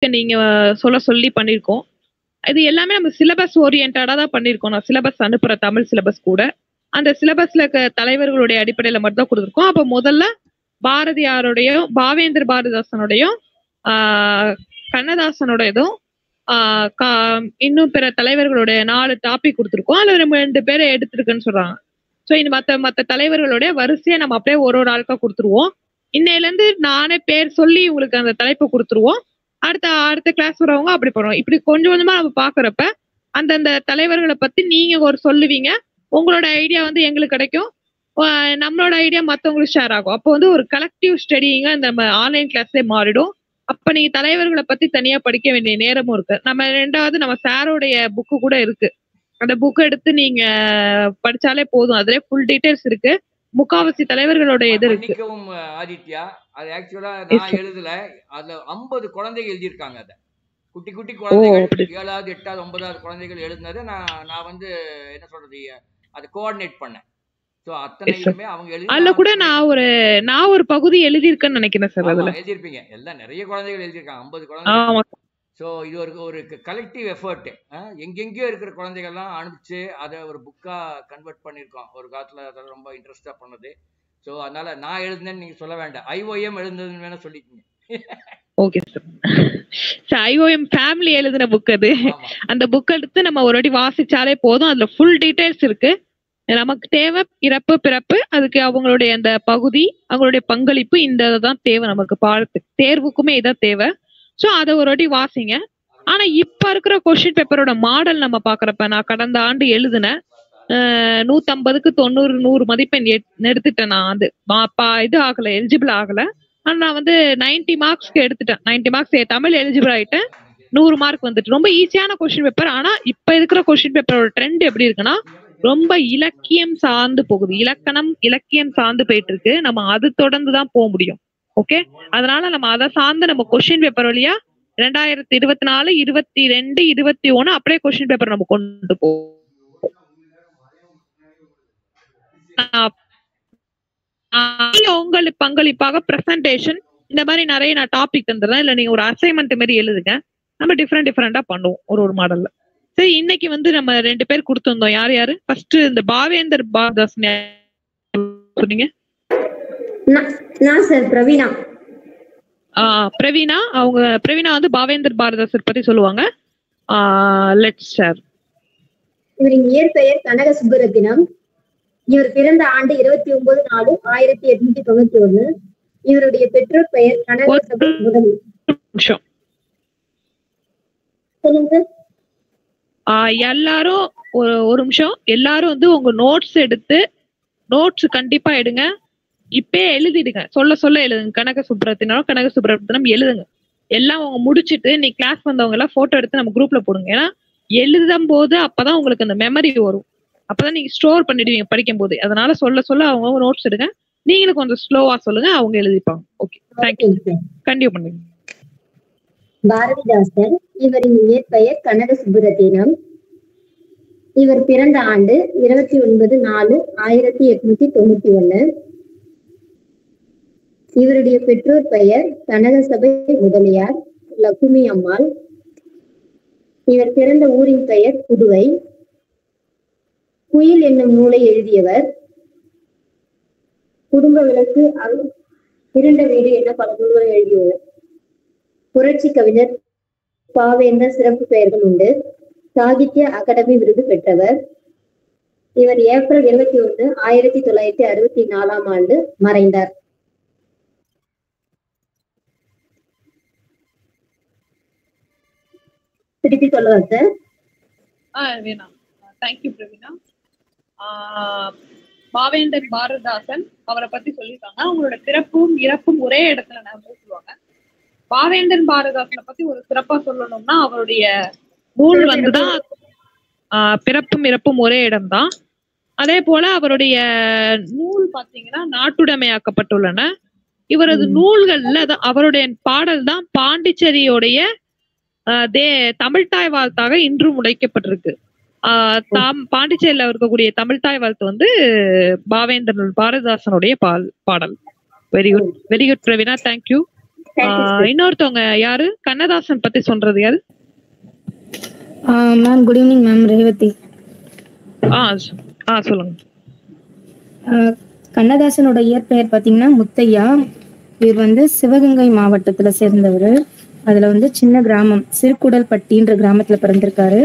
நீங்க சொல்லி பண்ணிருக்கோம். இது எல்லாமே நம்ம சிலபஸ் ஓரியன்டா தான் பண்ணிருக்கோம். நான் சிலபஸ் அனுப்புற தமிழ் சிலபஸ் கூட அந்த சிலபஸ்ல இருக்க தலைவர்களுடைய அடிப்படையில மட்டும் தான் கொடுத்துருக்கோம். அப்ப முதல்ல பாரதியாருடையும் பாவேந்தர் பாரதிதாசனுடையும் கண்ணதாசனுடையதும் இன்னும் பிற தலைவர்களுடைய 4 டாபிக் கொடுத்துருக்கோம். அதுல நம்ம 2 பேரை எடுத்திருக்குன்னு சொல்றாங்க. ஸோ இந்த மற்ற தலைவர்களுடைய வரிசையை நம்ம அப்படியே ஒரு ஆளுக்கா கொடுத்துருவோம். இன்னையில இருந்து நானே பேர் சொல்லி உங்களுக்கு அந்த தலைப்பை கொடுத்துருவோம். அடுத்த கிளாஸ் வரவங்க அப்படி பண்ணுவோம். இப்படி கொஞ்சம் கொஞ்சமா நம்ம பாக்குறப்ப அந்தந்த தலைவர்களை பத்தி நீங்க ஒரு சொல்லுவீங்க. உங்களோட ஐடியா வந்து எங்களுக்கு கிடைக்கும். நம்மளோட ஐடியா மற்றவங்களுக்கு ஷேர் ஆகும். அப்போ வந்து ஒரு கலெக்டிவ் ஸ்டடிங்க நம்ம ஆன்லைன் கிளாஸ்லேயே மாறிடும். அப்ப நீங்க தலைவர்களை பத்தி தனியா படிக்க வேண்டிய நேரமும் இருக்கு. நம்ம 2வது நம்ம சாரோடைய புக்கு கூட இருக்கு. அந்த புக் எடுத்து நீங்க படிச்சாலே போதும். அதுல ஃபுல் டீடைல்ஸ் இருக்கு. முக்காவாசி தலைவர்களோட இது இருக்கு. ஆதித்யா, அது ஆக்சுவலா நான் எழுதல. அதுல 50 குழந்தைகள் எழுதியிருக்காங்க. அத குட்டி குட்டி குழந்தைகள் 7வது 8வது 9வது குழந்தைகள் எழுதினது நான் வந்து என்ன சொல்றது, அதை கோஆர்டினேட் பண்ணேன். சோ அத்தனையுமே அவங்க எழுதி அதுல கூட நான் ஒரு பகுதி எழுதியிருக்கேன்னு நினைக்கிறேன் சார். அதுல எழுதியிருப்பீங்க. எல்லாம் நிறைய குழந்தைகள் எழுதியிருக்காங்க, 50 குழந்தைகள். ஸோ இது ஒரு கலெக்டிவ் எஃபர்ட். எங்கெங்கேயோ இருக்கிற குழந்தைகள்லாம் அனுப்பிச்சு அதை ஒரு புக்கா கன்வெர்ட் பண்ணியிருக்கோம். ஒரு காலத்துல அதெல்லாம் ரொம்ப இன்ட்ரெஸ்டா பண்ணது. ஸோ அதனால நான் எழுதுனேன்னு நீங்க சொல்ல வேண்டாம். ஐஓஎம் எழுதுனதுன்னு வேணா சொல்லிக்கீங்க. Okay sir. ஐஓஎம் ஃபேமிலி எழுதின புக் அது. அந்த புக் எடுத்து நம்ம ஒரு வாட்டி வாசிச்சாலே போதும். அதுல ஃபுல் டீடைல்ஸ் இருக்கு. நமக்கு தேவை இறப்பு பிறப்பு, அதுக்கு அவங்களுடைய அந்த பகுதி, அவங்களுடைய பங்களிப்பு, இந்த தான் தேவை நமக்கு. பாடத்துக்கு தேர்வுக்குமே இதான் தேவை. ஸோ அதை ஒரு வாட்டி வாசிங்க. ஆனா இப்ப இருக்கிற கொஸ்டின் பேப்பரோட மாடல் நம்ம பாக்குறப்ப, நான் கடந்த ஆண்டு எழுதுனேன் 150க்கு 90 100 மதிப்பெண் எடுத்துட்டேன். நான் வந்து இது ஆகல, எலிஜிபிள் ஆகல. ஆனா நான் வந்து 90 மார்க்ஸ்க்கு எடுத்துட்டேன். 90 மார்க்ஸ் தமிழ் எலிஜிபிள் ஆயிட்டேன். 100 மார்க் வந்துட்டு. ரொம்ப ஈஸியான கொஸ்டின் பேப்பர். ஆனா இப்ப இருக்கிற கொஸ்டின் பேப்பரோட ட்ரெண்ட் எப்படி இருக்குன்னா, ரொம்ப இலக்கியம் சார்ந்து போகுது. இலக்கியம் சார்ந்து போயிட்டு இருக்கு. நம்ம அது தொடர்ந்து தான் போக முடியும். ஓகே, அதனால நம்ம அதை சார்ந்து நம்ம கொஸ்டின் பேப்பர் வழியா 2024, 22, 21 அப்படியே கொஸ்டின் பேப்பர் நம்ம கொண்டு போவோம். உங்களுக்கு பங்களிப்பாக பிரசன்டேஷன் இந்த மாதிரி நிறைய நான் டாபிக் தந்துடுறேன். இல்ல நீங்க ஒரு அசைன்மெண்ட் மாதிரி எழுதுங்க. நம்ம டிஃப்ரெண்டா பண்ணுவோம் ஒரு மாடல்ல. சரி, இன்னைக்கு வந்து நம்ம 2 பேர் கொடுத்திருந்தோம். யாரு ஃபர்ஸ்ட் இந்த பாவேந்தர் பாரதிதாசன் சொன்னீங்க? நான் சார் பிரவீனா. பிரவீனா வந்து பாவேந்தர் பாரதிதாசன் பத்தி சொல்லுவாங்க. Let's share. இவரின் இயற்பெயர் கனக சுப்புரத்தினம். இவர் பிறந்த ஆண்டு 29/4/1891. இவருடைய பெற்றோர் பெயர் கனக முதலி. சொல்லுங்க. எல்லாரும் ஒரு நிமிஷம். எல்லாரும் வந்து உங்க நோட்ஸ் கண்டிப்பா எடுங்க. இப்பே எழுதிடுங்க. சொல்ல எழுதுங்க. கனக சுப்புரத்தினம் எழுதுங்க. எல்லாம் அவங்க முடிச்சுட்டு நீ கிளாஸ் வந்தவங்க எல்லாம் போட்டோ எடுத்து நம்ம குரூப்ல போடுங்க. ஏன்னா எழுதும் போது அப்பதான் உங்களுக்கு அந்த மெமரி வரும். அப்பதான் நீங்க ஸ்டோர் பண்ணிடுவீங்க படிக்கும் போது. அதனால சொல்ல அவங்க நோட்ஸ் எடுங்க. நீங்களும் கொஞ்சம் ஸ்லோவா சொல்லுங்க, அவங்க எழுதிப்பாங்க. Okay, thank you. கண்டிப்பா பண்ணுங்க. பாரதிதாசன். இவரின் இயற்பெயர் கனக சுப்புரத்தினம். இவர் பிறந்த ஆண்டு 29/4/1891. இவருடைய பெற்றோர் பெயர் கனகசபை முதலியார் லக்குமி அம்மாள். இவர் பிறந்த ஊரின் பெயர் புதுவை. குயில் என்னும் நூலை எழுதியவர். குடும்ப விளக்கு, இருண்ட வீடு என பல நூல்களை எழுதியவர். புரட்சி கவிஞர் பாவேந்தர் சிறப்பு பெயர்கள் உண்டு. சாகித்ய அகாடமி விருது பெற்றவர். இவர் ஏப்ரல் 21, 1964 மறைந்தார். திருப்பி சொல்லுவாங்க சார். வேணாம். தேங்க்யூ பிரவீனா. பாவேந்தர் பாரதிதாசன் அவரை பத்தி சொல்லியிருக்காங்க. அவங்களோட பிறப்பும் இறப்பும் ஒரே இடத்துல சொல்லுவாங்க. பாவேந்தர் பாரதிதாசனை பத்தி ஒரு சிறப்பா சொல்லணும்னா, அவருடைய நூல் வந்துதான் பிறப்பும் இறப்பும் ஒரே இடம்தான். அதே போல அவருடைய நூல் பாத்தீங்கன்னா நாட்டுடைமையாக்கப்பட்டுள்ளன. இவரது நூல்கள்ல அவருடைய பாடல் தான் பாண்டிச்சேரியோடைய தமிழ்தாய் வாழ்த்தாக இன்றும் உடைக்கப்பட்டிருக்கு. பாண்டிச்சேரியில இருக்கக்கூடிய தமிழ்தாய் வாழ்த்து வந்து பாவேந்தர் பாரதிதாசனுடைய பாடல். Very good Praveena, thank you. இன்னொருத்தவங்க யாரு கண்ணதாசன் பத்தி சொல்றது யாரு? Ma'am good evening ma'am. Revathi. சொல்லுங்க. கண்ணதாசனோட இயற்பெயர் பாத்தீங்கன்னா முத்தையா. இவர் வந்து சிவகங்கை மாவட்டத்துல சேர்ந்தவர். அதுல வந்து சின்ன கிராமம் சிறுகுடல்பட்டின்ற கிராமத்துல பிறந்திருக்காரு.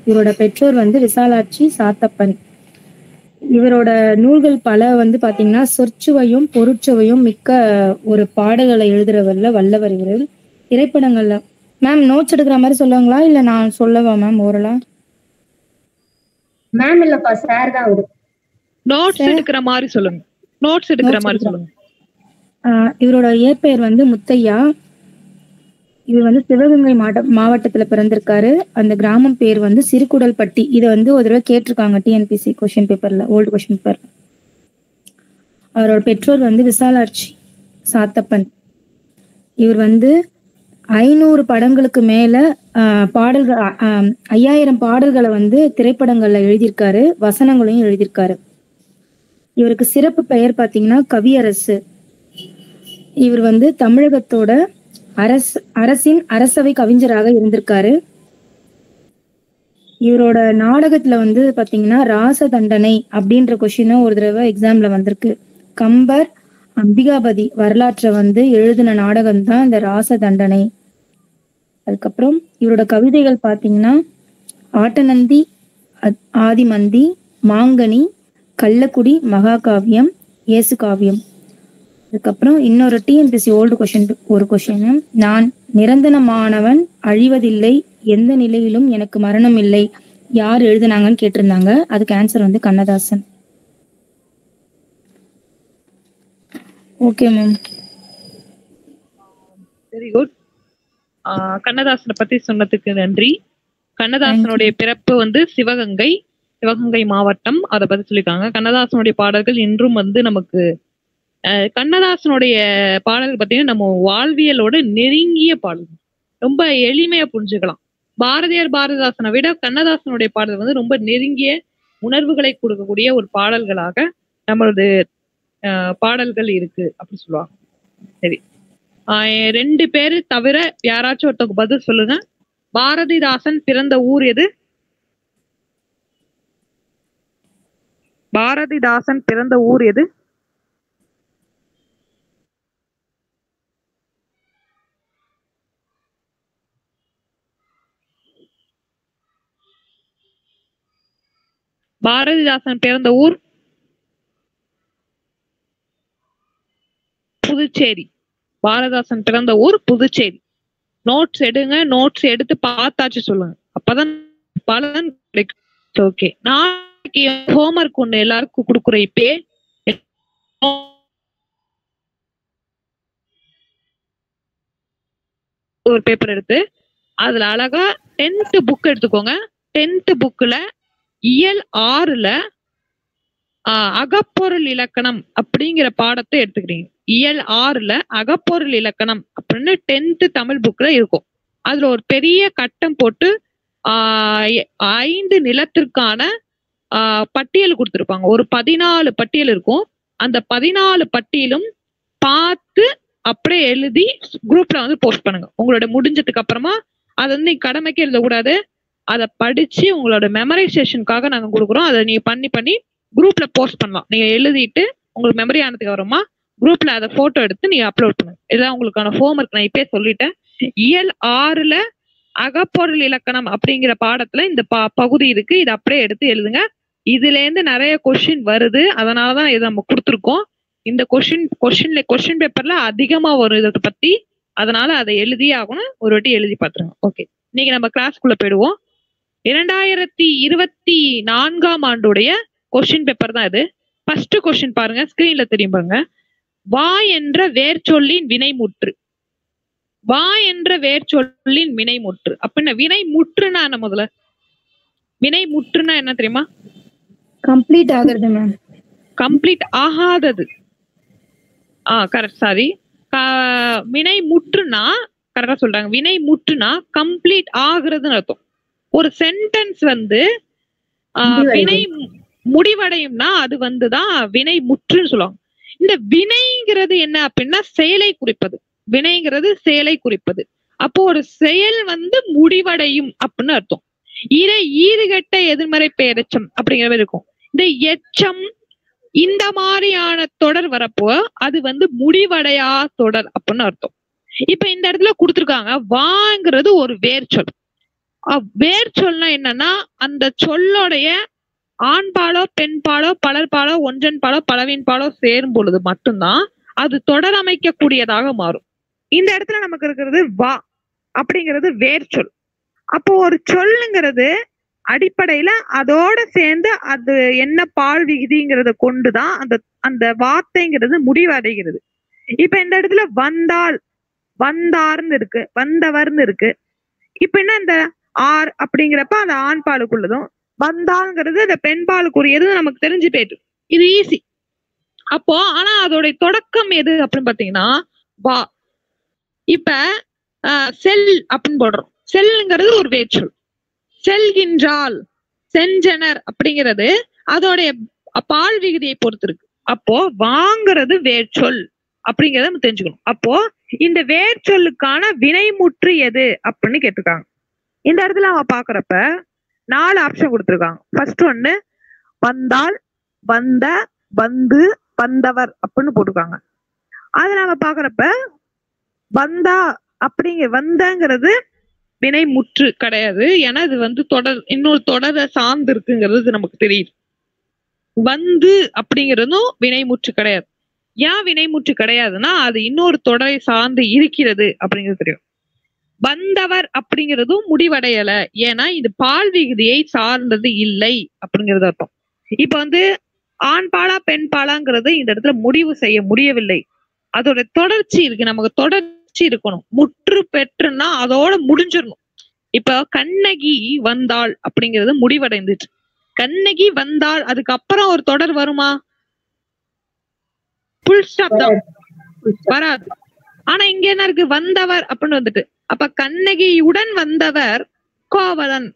இவரோட பெற்றோர் வந்து விசாலாட்சி சாத்தப்பன். இவரோட நூல்கள் பல வந்து பாத்தீங்கன்னா சொற்சுவையும் பொருட்சுவையும் மிக்க ஒரு பாடல்களை எழுதுறவர்ல வல்லவர் இவர். திரைப்படங்கள்ல மேம் நோட்ஸ் எடுக்கிற மாதிரி சொல்லுவாங்களா இல்ல நான் சொல்லவா மேம் ஓரலா? மேம் இல்லப்பா சார் தான் அவரு. நோட்ஸ் எடுக்கிற மாதிரி சொல்லுங்க. நோட்ஸ் எடுக்கிற மாதிரி சொல்லுங்க. இவரோட இயற்பெயர் வந்து முத்தையா. இவர் வந்து சிவகங்கை மாவட்டத்துல பிறந்திருக்காரு. அந்த கிராமம் பேர் வந்து சிறுகுடல்பட்டி. இதை வந்து ஒரு தடவை கேட்டிருக்காங்க டிஎன்பிசி கொஸ்டின் பேப்பர்ல, ஓல்டு கொஸ்டின் பேப்பர். அவரோட பெற்றோர் வந்து விசாலாட்சி சாத்தப்பன். இவர் வந்து 500 படங்களுக்கு மேல பாடல்கள் 5000 பாடல்களை வந்து திரைப்படங்கள்ல எழுதியிருக்காரு. வசனங்களையும் எழுதியிருக்காரு. இவருக்கு சிறப்பு பெயர் பாத்தீங்கன்னா கவியரசு. இவர் வந்து தமிழகத்தோட அரசின் அரசவை கவிஞராக இருந்திருக்காரு. இவரோட நாடகத்துல வந்து பாத்தீங்கன்னா ராச தண்டனை அப்படின்ற கொஸ்டினும் ஒரு தடவை எக்ஸாம்ல வந்திருக்கு. கம்பர் அம்பிகாபதி வரலாற்றை வந்து எழுதின நாடகம் தான் இந்த ராச தண்டனை. அதுக்கப்புறம் இவரோட கவிதைகள் பாத்தீங்கன்னா ஆட்டநந்தி, ஆதிமந்தி, மாங்கனி, கள்ளக்குடி, மகாகாவியம், இயேசு காவியம். அதுக்கப்புறம் இன்னொரு டிஎன்பிசி ஓல்டு கொஸ்டின், நான் நிரந்தரமானவன், அழிவதில்லை, எந்த நிலையிலும் எனக்கு மரணம் இல்லை, யார் எழுதுனாங்கன்னு கேட்டிருந்தாங்க. அதுக்கு ஆன்சர் வந்து Kannadasan. Okay ma'am. Very good. கண்ணதாசனை பத்தி சொன்னதுக்கு நன்றி. கண்ணதாசனுடைய பிறப்பு வந்து சிவகங்கை மாவட்டம். அதை பத்தி சொல்லியிருக்காங்க. கண்ணதாசனுடைய பாடல்கள் இன்றும் வந்து நமக்கு கண்ணதாசனுடைய பாடல்கள் பார்த்தீங்கன்னா நம்ம வாழ்வியலோட நெருங்கிய பாடல். ரொம்ப எளிமையா புரிஞ்சுக்கலாம். பாரதிதாசனை விட கண்ணதாசனுடைய பாடல் வந்து ரொம்ப நெருங்கிய உணர்வுகளை கொடுக்கக்கூடிய ஒரு பாடல்களாக நம்மளது பாடல்கள் இருக்கு அப்படி சொல்லுவாங்க. சரி, 2 பேரு தவிர யாராச்சும் ஒருத்தவங்க பதில் சொல்லுங்க. பாரதிதாசன் பிறந்த ஊர் எது? பாரதிதாசன் பிறந்த ஊர் எது? பாரதிதாசன் பிறந்த ஊர் புதுச்சேரி. பாரதிதாசன் பிறந்த ஊர் புதுச்சேரி. நோட்ஸ் எடுங்க. நோட்ஸ் எடுத்து பார்த்தாச்சு சொல்லுங்க. அப்பதான் பலன் கிடைக்கும். ஓகே, நாளைக்கு ஹோம்வொர்க் ஒண்ணு எல்லாருக்கும் கொடுக்குறேன். இப்பே ஒரு பேப்பர் எடுத்து அதுல அழகா 10th புக் எடுத்துக்கோங்க. 10th புக்ல இயல் 6ல அகப்பொருள் இலக்கணம் அப்படிங்கிற பாடத்தை எடுத்துக்கிறீங்க. இயல் 6ல அகப்பொருள் இலக்கணம் அப்படின்னு 10th தமிழ் புக்ல இருக்கும். அதுல ஒரு பெரிய கட்டம் போட்டு 5 நிலத்திற்கான பட்டியல் கொடுத்திருப்பாங்க. ஒரு 14 பட்டியல் இருக்கும். அந்த 14 பட்டியலும் பார்த்து அப்படியே எழுதி குரூப்ல வந்து போஸ்ட் பண்ணுங்க. உங்களோட முடிஞ்சதுக்கு அப்புறமா அதை வந்து நீங்க கடமைக்கு எழுதக்கூடாது. அதை படிச்சு உங்களோட மெமரைசேஷனுக்காக நாங்க கொடுக்குறோம். அதை நீங்க பண்ணி குரூப்ல போஸ்ட் பண்ணலாம். நீங்க எழுதிட்டு உங்களுக்கு மெமரி ஆனதுக்கு அப்புறமா குரூப்ல அதை போட்டோ எடுத்து நீங்க அப்லோட் பண்ணுங்க. இதான் உங்களுக்கான ஹோம்வொர்க். நான் இப்பே சொல்லிட்டேன். இயல் 6ல அகப்பொருள் இலக்கணம் அப்படிங்கிற பாடத்துல இந்த பகுதி இருக்கு. இதை அப்படியே எடுத்து எழுதுங்க. இதுல இருந்து நிறைய கொஸ்டின் வருது. அதனாலதான் இதை நம்ம கொடுத்துருக்கோம். இந்த கொஸ்டின் பேப்பர்ல அதிகமா வரும் இதை பத்தி. அதனால அதை எழுதியே ஆகணும். ஒரு வாட்டி எழுதி பாத்துருங்க. ஓகே, இன்னைக்கு நம்ம கிளாஸ்க்குள்ள போயிடுவோம். 2024ஆம் ஆண்டுடைய கொஸ்டின் பேப்பர் தான் இது. ஃபர்ஸ்ட் கொஸ்டின் பாருங்க, ஸ்கிரீன்ல தெரியும் பாருங்க. வா என்ற வேர்ச்சொல்லின் வினைமுற்று. வா என்ற வேர்ச்சொல்லின் வினைமுற்று அப்படின்னா வினைமுற்றுனா என்ன? முதல்ல வினைமுற்றுனா என்ன தெரியுமா? கம்ப்ளீட் ஆகிறது மேம். கம்ப்ளீட் ஆகாதது. கரெக்ட். சாரி, வினைமுற்றுனா கரெக்டா சொல்றாங்க. வினைமுற்றுனா கம்ப்ளீட் ஆகுறதுன்னு அர்த்தம். ஒரு சென்டென்ஸ் வந்து வினை முடிவடையும்னா அது வந்துதான் வினை முற்றுன்னு சொல்லுவாங்க. இந்த வினைங்கிறது என்ன அப்படின்னா செயலை குறிப்பது. வினைங்கிறது செயலை குறிப்பது. அப்போ ஒரு செயல் வந்து முடிவடையும் அப்படின்னு அர்த்தம். இதை ஈறுகட்ட எதிர்மறை பெயரெச்சம் அப்படிங்கிற மாதிரி இருக்கும். இந்த எச்சம் இந்த மாதிரியான தொடர் வரப்போ அது வந்து முடிவடையா தொடர் அப்படின்னு அர்த்தம். இப்ப இந்த இடத்துல கொடுத்திருக்காங்க வாங்கிறது ஒரு வேர்ச்சொல். வேர்ச்சொல்னா என்னன்னா அந்த சொல்லோடைய ஆண்பாலோ பெண்பாலோ பலர்பாலோ ஒன்றன் பாலோ பலவின் பாலோ சேரும் பொழுது மட்டும்தான் அது தொடர் அமைக்கக்கூடியதாக மாறும். இந்த இடத்துல நமக்கு இருக்கிறது வா அப்படிங்கிறது வேர்ச்சொல். அப்போ ஒரு சொல்லுங்கிறது அடிப்படையில அதோட சேர்ந்து அது என்ன பால் விகுதிங்கிறத கொண்டுதான் அந்த அந்த வார்த்தைங்கிறது முடிவடைகிறது. இப்ப இந்த இடத்துல வந்தால் வந்தார்னு இருக்கு, வந்தவர்னு இருக்கு. இப்ப என்ன இந்த ஆர் அப்படிங்கிறப்ப அந்த ஆண் பாலுக்குள்ளதும் வந்தாங்கிறது அந்த பெண் பாலுக்குரியது நமக்கு தெரிஞ்சு போயிட்டு இது ஈஸி. அப்போ ஆனா அதோட தொடக்கம் எது அப்படின்னு பாத்தீங்கன்னா வா. இப்ப செல் அப்படின்னு போடுறோம். செல்லுங்கிறது ஒரு வேர்ச்சொல். செல்கின்றால் செஞ்சனர் அப்படிங்கிறது அதோடைய பால் விகுதியை பொறுத்து இருக்கு. அப்போ வாங்கிறது வேர்ச்சொல் அப்படிங்கறத நம்ம தெரிஞ்சுக்கணும். அப்போ இந்த வேர்ச்சொல்லுக்கான வினைமுற்று எது அப்படின்னு கேட்டிருக்காங்க. இந்த இடத்துல அவன் பாக்குறப்ப 4 ஆப்ஷன் கொடுத்திருக்காங்க. ஃபர்ஸ்ட் ஒண்ணு வந்தால், வந்த, வந்து, வந்தவர் அப்படின்னு போட்டிருக்காங்க. அது நம்ம பாக்குறப்ப வந்தா வந்தங்கிறது வினை முற்று கிடையாது. ஏன்னா இது வந்து தொடர் இன்னொரு தொடரை சார்ந்து இருக்குங்கிறது நமக்கு தெரியுது. வந்து அப்படிங்கிறதும் வினைமுற்று கிடையாது. ஏன் வினைமுற்று கிடையாதுன்னா அது இன்னொரு தொடரை சார்ந்து இருக்கிறது அப்படிங்கிறது தெரியும். வந்தவர் அப்படிங்கிறதும் முடிவடையல, ஏன்னா இது பால் விகுதியை சார்ந்தது இல்லை அப்படிங்கிறது அர்த்தம். இப்ப வந்து ஆண் பாலா பெண் பாலாங்கிறது இந்த இடத்துல முடிவு செய்ய முடியவில்லை. அதோட தொடர்ச்சி இருக்கு. நமக்கு தொடர்ச்சி இருக்கணும். முற்று பெற்றுன்னா அதோட முடிஞ்சிடணும். இப்ப கண்ணகி வந்தாள் அப்படிங்கிறது முடிவடைந்துச்சு. கண்ணகி வந்தாள் அதுக்கப்புறம் ஒரு தொடர் வருமா? புல் ஸ்டாப் தான், வராது. ஆனா இங்க என்ன இருக்கு? வந்தவர் அப்படின்னு வந்துட்டு. அப்ப கண்ணகியுடன் வந்தவர் கோவலன்.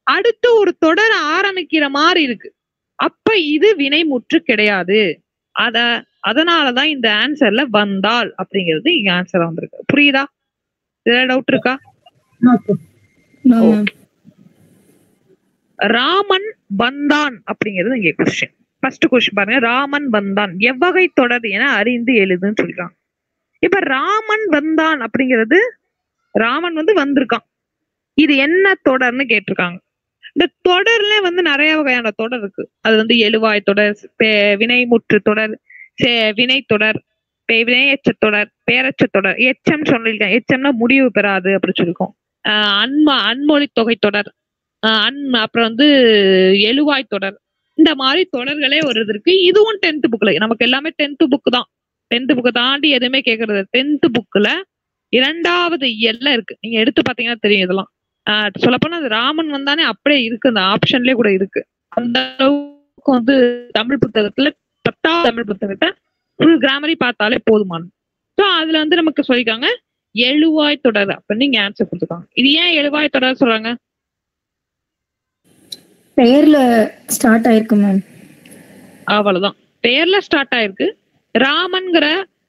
அடுத்து ஒரு தொடர் ஆரம்பிக்கிற மாதிரி இருக்கு. அப்ப இது வினைமுற்று கிடையாது. அதனாலதான் இந்த ஆன்சர்ல வந்தாள் அப்படிங்கிறது இங்க ஆன்சர் வந்திருக்கு. புரியுதா? ஏதாவது டவுட் இருக்கா? ராமன் வந்தான் அப்படிங்கிறது இங்க கொஸ்டின். ஃபர்ஸ்ட் கொஸ்டின் பாருங்க. ராமன் வந்தான் எவ்வகை தொடர் என அறிந்து எழுதுன்னு சொல்லிருக்காங்க. இப்ப ராமன் வந்தான் அப்படிங்கிறது ராமன் வந்து வந்திருக்கான். இது என்ன தொடர்னு கேட்டிருக்காங்க. இந்த தொடர்ல வந்து நிறைய வகையான தொடர் இருக்கு. அது வந்து எழுவாய் தொடர், வினைமுற்று தொடர், வினை தொடர், வினையச்ச தொடர், பேரச்ச தொடர். எச்சம் சொல்லிருக்கேன். எச்சம்னா முடிவு பெறாது அப்படின்னு சொல்லிருக்கோம். அன்மொழி தொகை தொடர், அப்புறம் வந்து எழுவாய் தொடர். இந்த மாதிரி தொடர்களே ஒரு இது இருக்கு. இதுவும் 10th புக்ல. நமக்கு எல்லாமே 10th புக் தான். 10th புக்கை தாண்டி எதுவுமே கேட்கறது. 10th புக்ல 2வது இயல்ல இருக்கு. நீங்க எடுத்து பாத்தீங்கன்னா தெரியும். இதெல்லாம் சொல்லப்போனா அது ராமன் வந்தானே அப்படியே இருக்கு. அந்த ஆப்ஷன்லயே கூட இருக்கு. அந்த அளவுக்கு வந்து தமிழ் புத்தகத்துல 10வது தமிழ் புத்தகத்தை ஃபுல் கிராமரி பார்த்தாலே போதுமானது. ஸோ அதுல வந்து நமக்கு சொல்லிருக்காங்க எழுவாய் தொடர் அப்படின்னு நீங்க ஆன்சர் கொடுத்துருக்காங்க. இது ஏன் எழுவாய் தொடர் சொல்றாங்க? பெயர்ல ஸ்டார்ட் ஆயிருக்கு மேம். அவ்வளவுதான், பெயர்ல ஸ்டார்ட் ஆயிருக்கு. ராமன்கிற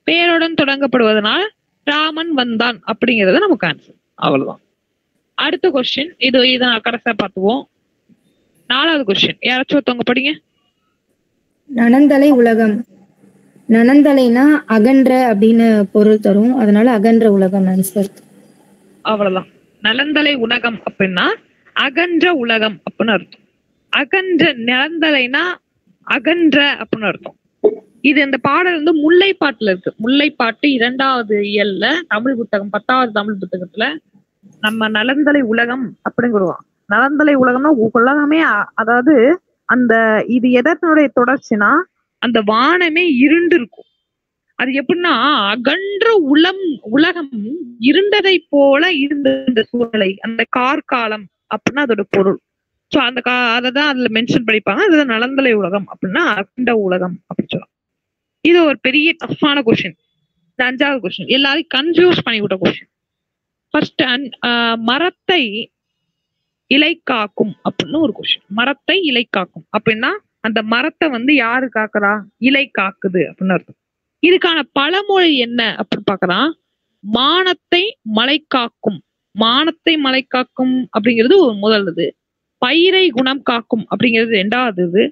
பெயருடன் தொடங்கப்படுவதனால் ராமன் வந்தான் அப்படிங்கறது நமக்கு ஆன்சர். அவ்வளவுதான். அடுத்த கொஸ்டின் இதான் கடைசியா பார்த்துவோம். 4வது கொஸ்டின் யாராச்சும் ஒருத்தவங்க படிங்க. நனந்தலை உலகம். நனந்தலைனா அகன்ற அப்படின்னு பொருள் தரும். அதனால அகன்ற உலகம் ஆன்சர். அவ்வளவுதான். நலந்தலை உலகம் அப்படின்னா அகன்ற உலகம் அப்படின்னு அர்த்தம். அகன்ற நிலந்தலைனா அகன்ற அப்படின்னு அர்த்தம். இது இந்த பாடல் வந்து முல்லைப்பாட்டுல இருக்கு. முல்லைப்பாட்டு 2வது இயல்ல தமிழ் புத்தகம் 10வது தமிழ் புத்தகத்துல நம்ம நலந்தலை உலகம் அப்படிங்கிறோம். நலந்தலை உலகம்னா உலகமே, அதாவது அந்த இது எதனுடைய தொடர்ச்சினா அந்த வானமே இருண்டு இருக்கும். அது எப்படின்னா அகன்ற உலகம் இருண்டதை போல இருந்த இந்த சூழ்நிலை, அந்த கார்காலம் அப்படின்னா அதோட பொருள். சோ அந்த அததான் அதுல மென்ஷன் பண்ணிப்பாங்க. அதுதான் நலந்தலை உலகம் அப்படின்னா அகண்ட உலகம் அப்படின்னு சொல்லலாம். இது ஒரு பெரிய டஃப்பான கொஸ்டின். இந்த 5வது கொஸ்டின் எல்லாரையும் கன்ஃபியூஸ் பண்ணி விட்ட கொஸ்டின். ஃபர்ஸ்ட் மரத்தை இலை காக்கும் அப்படின்னு ஒரு கொஸ்டின். மரத்தை இலை காக்கும் அப்படின்னா அந்த மரத்தை வந்து யாரு காக்குறா? இலை காக்குது அப்படின்னு அர்த்தம். இதுக்கான பழமொழி என்ன அப்படின்னு பாக்கலாம். மானத்தை மலை காக்கும். மானத்தை மலை காக்கும் அப்படிங்கிறது ஒரு முதல். பயிரை குணம் காக்கும் அப்படிங்கிறது 2வது.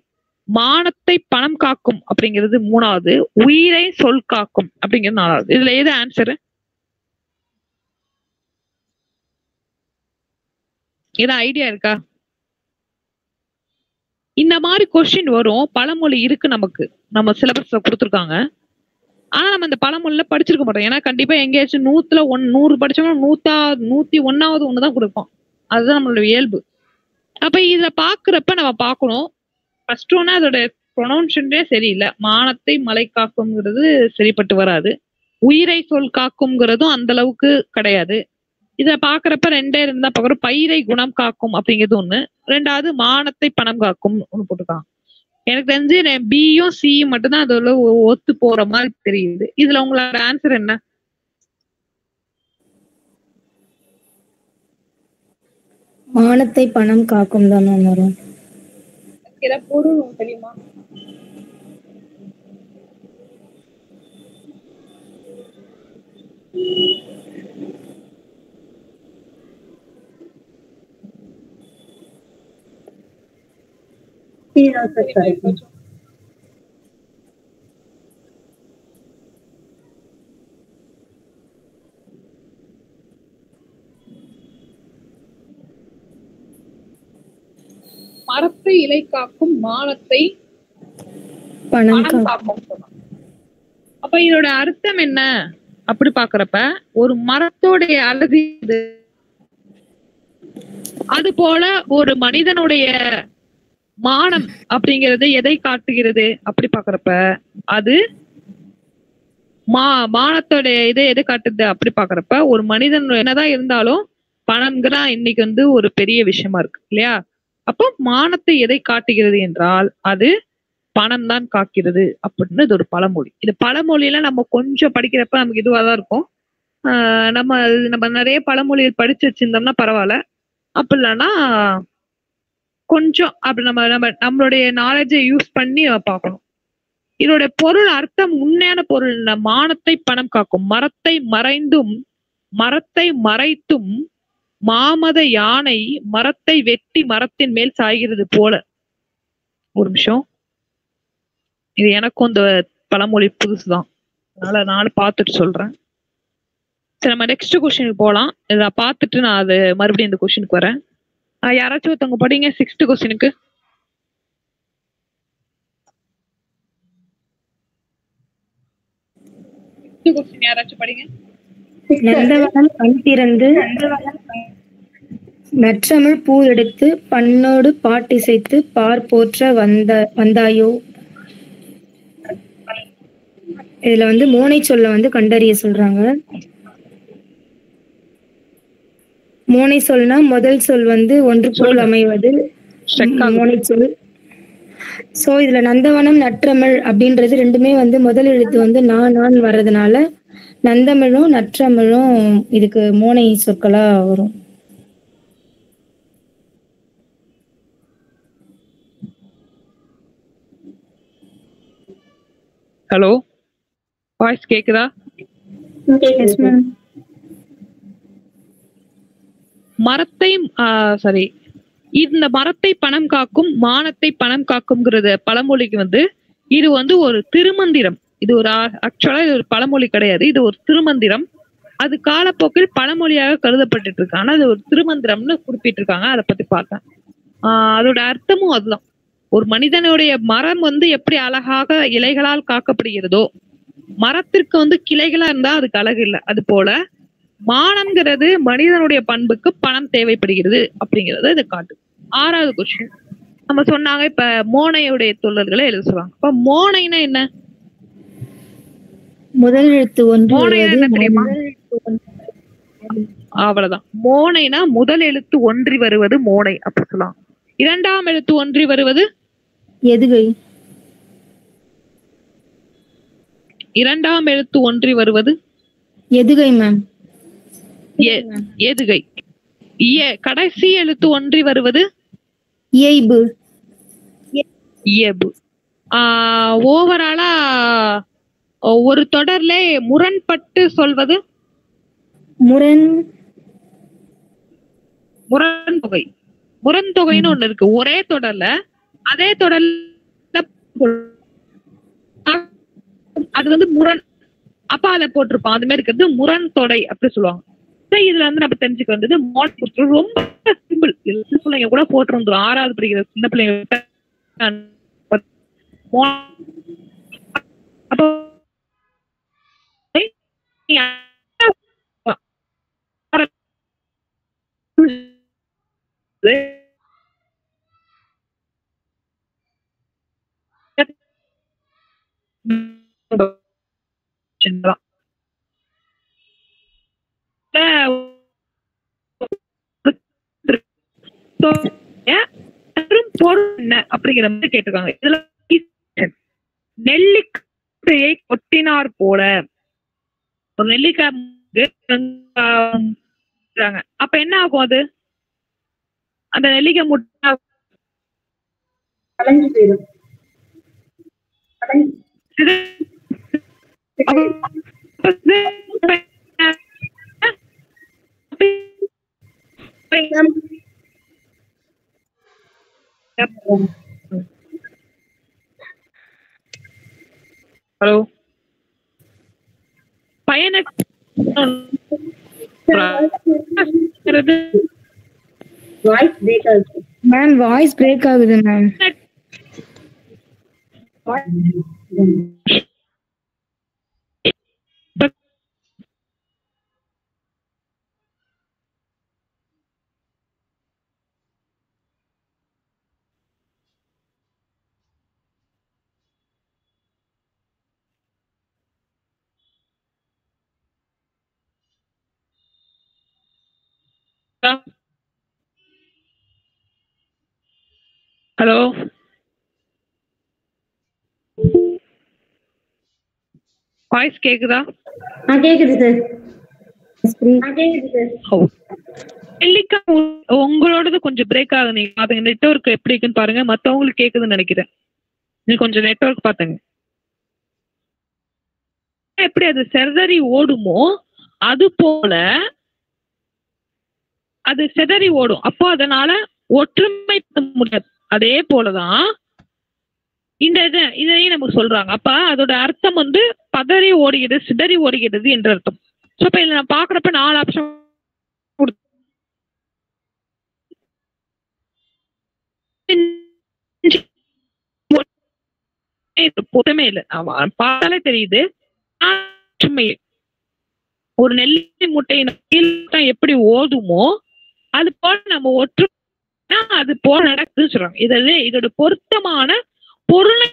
மானத்தை பணம் காக்கும் அப்படிங்கிறது 3வது. உயிரை சொல் காக்கும் அப்படிங்கிறது 4வது. இதுல எது ஆன்சர்? ஏதாவது ஐடியா இருக்கா? இந்த மாதிரி கொஸ்டின் வரும். பழமொழி இருக்கு நமக்கு, நம்ம சிலபஸ்ல கொடுத்துருக்காங்க. ஆனா நம்ம இந்த பழமொழியில படிச்சிருக்க மாட்டோம். ஏன்னா கண்டிப்பா எங்கேயாச்சும் 100 படிச்சோம்னா 101வது ஒண்ணுதான் கொடுப்போம். அதுதான் நம்மளோட இயல்பு. அப்ப இத பாக்குறப்ப நம்ம பாக்கணும். ஃபர்ஸ்ட் ஒன்னு அதோட ப்ரொனவுன்ஷனே சரியில்லை. மானத்தை மலை காக்கும்ங்கிறது சரிப்பட்டு வராது. உயிரை சொல் காக்கும்ங்கிறதும் அந்த அளவுக்கு கிடையாது. இத பாக்குறப்ப 2 இருந்தா பாக்குறோம். பயிரை குணம் காக்கும் அப்படிங்கிறது ஒண்ணு. 2வது மானத்தை பணம் காக்கும் ஒண்ணு போட்டுருக்காங்க. எனக்கு தெரிஞ்சு பியும் சியும் மட்டும்தான் அதோட ஒத்து போற மாதிரி தெரியுது. இதுல உங்களோட ஆன்சர் என்ன? மானத்தை பணம் காக்கும் தான் வரும். பொருள் தெரியுமா? மரத்தை இலை காக்கும், மானத்தை பணம் காக்கும். அப்ப இதோட அர்த்தம் என்ன அப்படி பாக்குறப்ப, ஒரு மரத்தோடைய அழகு இது. அது போல ஒரு மனிதனுடைய மானம் அப்படிங்கிறது எதை காட்டுகிறது அப்படி பாக்குறப்ப, அது மானத்தோடைய இதை எதை காட்டுது அப்படி பாக்குறப்ப, ஒரு மனிதன் என்னதான் இருந்தாலும் பணம்ங்கிறா இன்னைக்கு ஒரு பெரிய விஷயமா இருக்கு இல்லையா? அப்போ மானத்தை எதை காட்டுகிறது என்றால் அது பணம் தான் காக்கிறது அப்படின்னு இது ஒரு பழமொழி. இது பழமொழியில நம்ம கொஞ்சம் படிக்கிறப்ப நமக்கு இதுவாதான் இருக்கும். நம்ம நிறைய பழமொழிகள் படிச்சு வச்சிருந்தோம்னா பரவாயில்ல. அப்படி இல்லைன்னா கொஞ்சம் அப்படி நம்மளுடைய நாலேஜை யூஸ் பண்ணி பார்க்கணும். இதோட பொருள் அர்த்தம், உண்மையான பொருள் மானத்தை பணம் காக்கும். மரத்தை மறைத்தும் மாமத யானை மரத்தை வெட்டி மரத்தின் மேல் சாய்கிறது போல. ஒரு நிமிஷம், இது எனக்கும் இந்த பழமொழி புதுசுதான், அதனால நானும் பார்த்துட்டு சொல்றேன். சரி, நம்ம நெக்ஸ்ட் கொஸ்டினுக்கு போகலாம். இதை பார்த்துட்டு நான் அது மறுபடியும் இந்த கொஸ்டினுக்கு வரேன். யாராச்சும் ஒருத்தவங்க படிங்க 6th கொஸ்டினுக்கு. யாராச்சும் படிங்க. நந்தவனம் கண் திறந்து நற்றமிழ் பூ எடுத்து பண்ணோடு பாட்டிசைத்து பார் போற்ற வந்தாயோ. இதுல மோனை சொல்ல கண்டறிய சொல்றாங்க. மோனை சொல்னா முதல் சொல் ஒன்று போல் அமைவது மோனை சொல். சோ இதுல நந்தவனம் நற்றமிழ் அப்படின்றது ரெண்டுமே முதல் எழுத்து நான் வர்றதுனால நந்தமிழும் நற்றமிழும் இதுக்கு மோனை சொற்களா வரும். ஹலோ, வாய்ஸ் கேக்குதா? இந்த மரத்தை பணம் காக்கும், மானத்தை பணம் காக்கும்ங்கிறது பழமொழிக்கு இது ஒரு திருமந்திரம். இது ஆக்சுவலா இது ஒரு பழமொழி கிடையாது, இது ஒரு திருமந்திரம். அது காலப்போக்கில் பழமொழியாக கருதப்பட்டு இருக்கு. ஆனா அது ஒரு திருமந்திரம்னு குறிப்பிட்டிருக்காங்க. அதை பத்தி பார்த்தேன். அதோட அர்த்தமும் அதுதான். ஒரு மனிதனுடைய மரம் எப்படி அழகாக இலைகளால் காக்கப்படுகிறதோ, மரத்திற்கு கிளைகளா இருந்தா அதுக்கு அழகு இல்லை. அது போல மானம்ங்கிறது மனிதனுடைய பண்புக்கு பணம் தேவைப்படுகிறது அப்படிங்கறத இதை காட்டு. 6வது கொஸ்டின் நம்ம சொன்னாங்க. இப்ப மோனையுடைய தொழில்களை எழுத சொல்றாங்க. இப்ப மோனைனா என்ன? முதல் எழுத்து ஒன்று. மோனைனா என்ன தெரியுமா? அவ்வளவுதான். மோனைனா முதல் எழுத்து ஒன்றி வருவது மோனை அப்படி சொல்லலாம். 2ஆம் எழுத்து ஒன்றி வருவது எதுகை. 2ஆம் எழுத்து ஒன்றி வருவது எதுகை மேம். எதுகை. கடைசி எழுத்து ஒன்றி வருவது இயைபு. இயைபு. ஓவராலா ஒரு தொடர்ல முரண்பட்டு சொல்வது முரண்தொகை. முரண்தொகைன்னு ஒண்ணு இருக்கு. ஒரே தொடர்ல அதே தொடர்ல அது வந்து முரண், அப்ப அதை போட்டிருப்பான். அது மாதிரி இருக்கிறது முரண் தொடை அப்படி சொல்லுவாங்க. இதுல வந்து நம்ம தெரிஞ்சுக்க வந்தது ரொம்ப சிம்பிள். சின்ன பிள்ளைங்க கூட போட்டிருந்தோம். 6வது படிக்கிற சின்ன பிள்ளைங்க அப்போ பொருள் என்ன அப்படிங்கிற மாதிரி கேட்டிருக்காங்க. இதுல நெல்லிக்காயை கொட்டினார் போல ஒரு நெல்லிக்காய் அப்ப என்ன ஆகும்? அது அந்த நெல்லிக்காய் முட்டை ஹலோ பையனை வாய்ஸ் பிரேக் ஆகுது மேம். ஹலோ வாய்ஸ் கேக்குதா? கேக்குது சார். நெல்லிக்காய் உங்களோடது கொஞ்சம் பிரேக் ஆகுது. பாத்துங்க நெட்வொர்க் எப்படி இருக்குன்னு பாருங்க. மத்தவங்களுக்கு கேக்குதுன்னு நினைக்கிறேன். நீ கொஞ்சம் நெட்வொர்க் பாத்துங்க. எப்படி அது செதறி ஓடுமோ அது போல அது செதறி ஓடும். அப்போ அதனால ஒற்றுமை முடியாது. அதே போலதான் இந்த இதையும் நமக்கு சொல்றாங்க. அப்ப அதோட அர்த்தம் வந்து பதறி ஓடுகிறது, சிதறி ஓடுகிறது என்ற அர்த்தம். சோ இப்ப இதுல நான் பாக்குறப்ப 4 ஆப்ஷன் பொதுமே இல்ல, பார்த்தாலே தெரியுது. ஒரு நெல்லி முட்டையை எப்படி ஓதுமோ அது போல நம்ம ஒற்று அது போல நடக்குதுன்னு சொல்றாங்க. இதோட பொருத்தமான பொருளை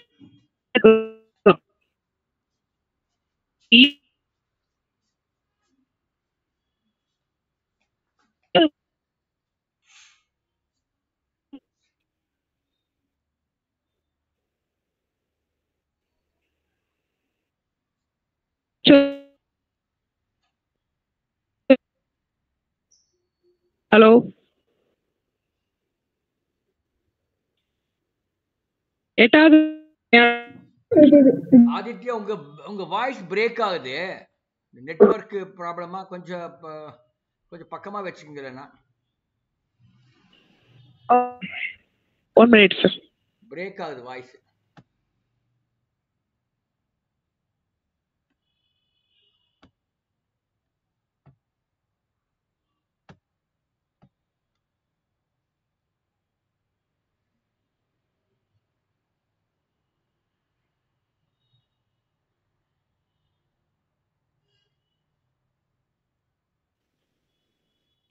ஹலோ எட்டாவது ஆதித்யா உங்க வாய்ஸ் பிரேக் ஆகுது. நெட்வொர்க் ப்ராப்ளமா? கொஞ்சம் பக்கமா வச்சுக்கீங்களா? 1 minute சார். பிரேக் ஆகுது வாய்ஸ்.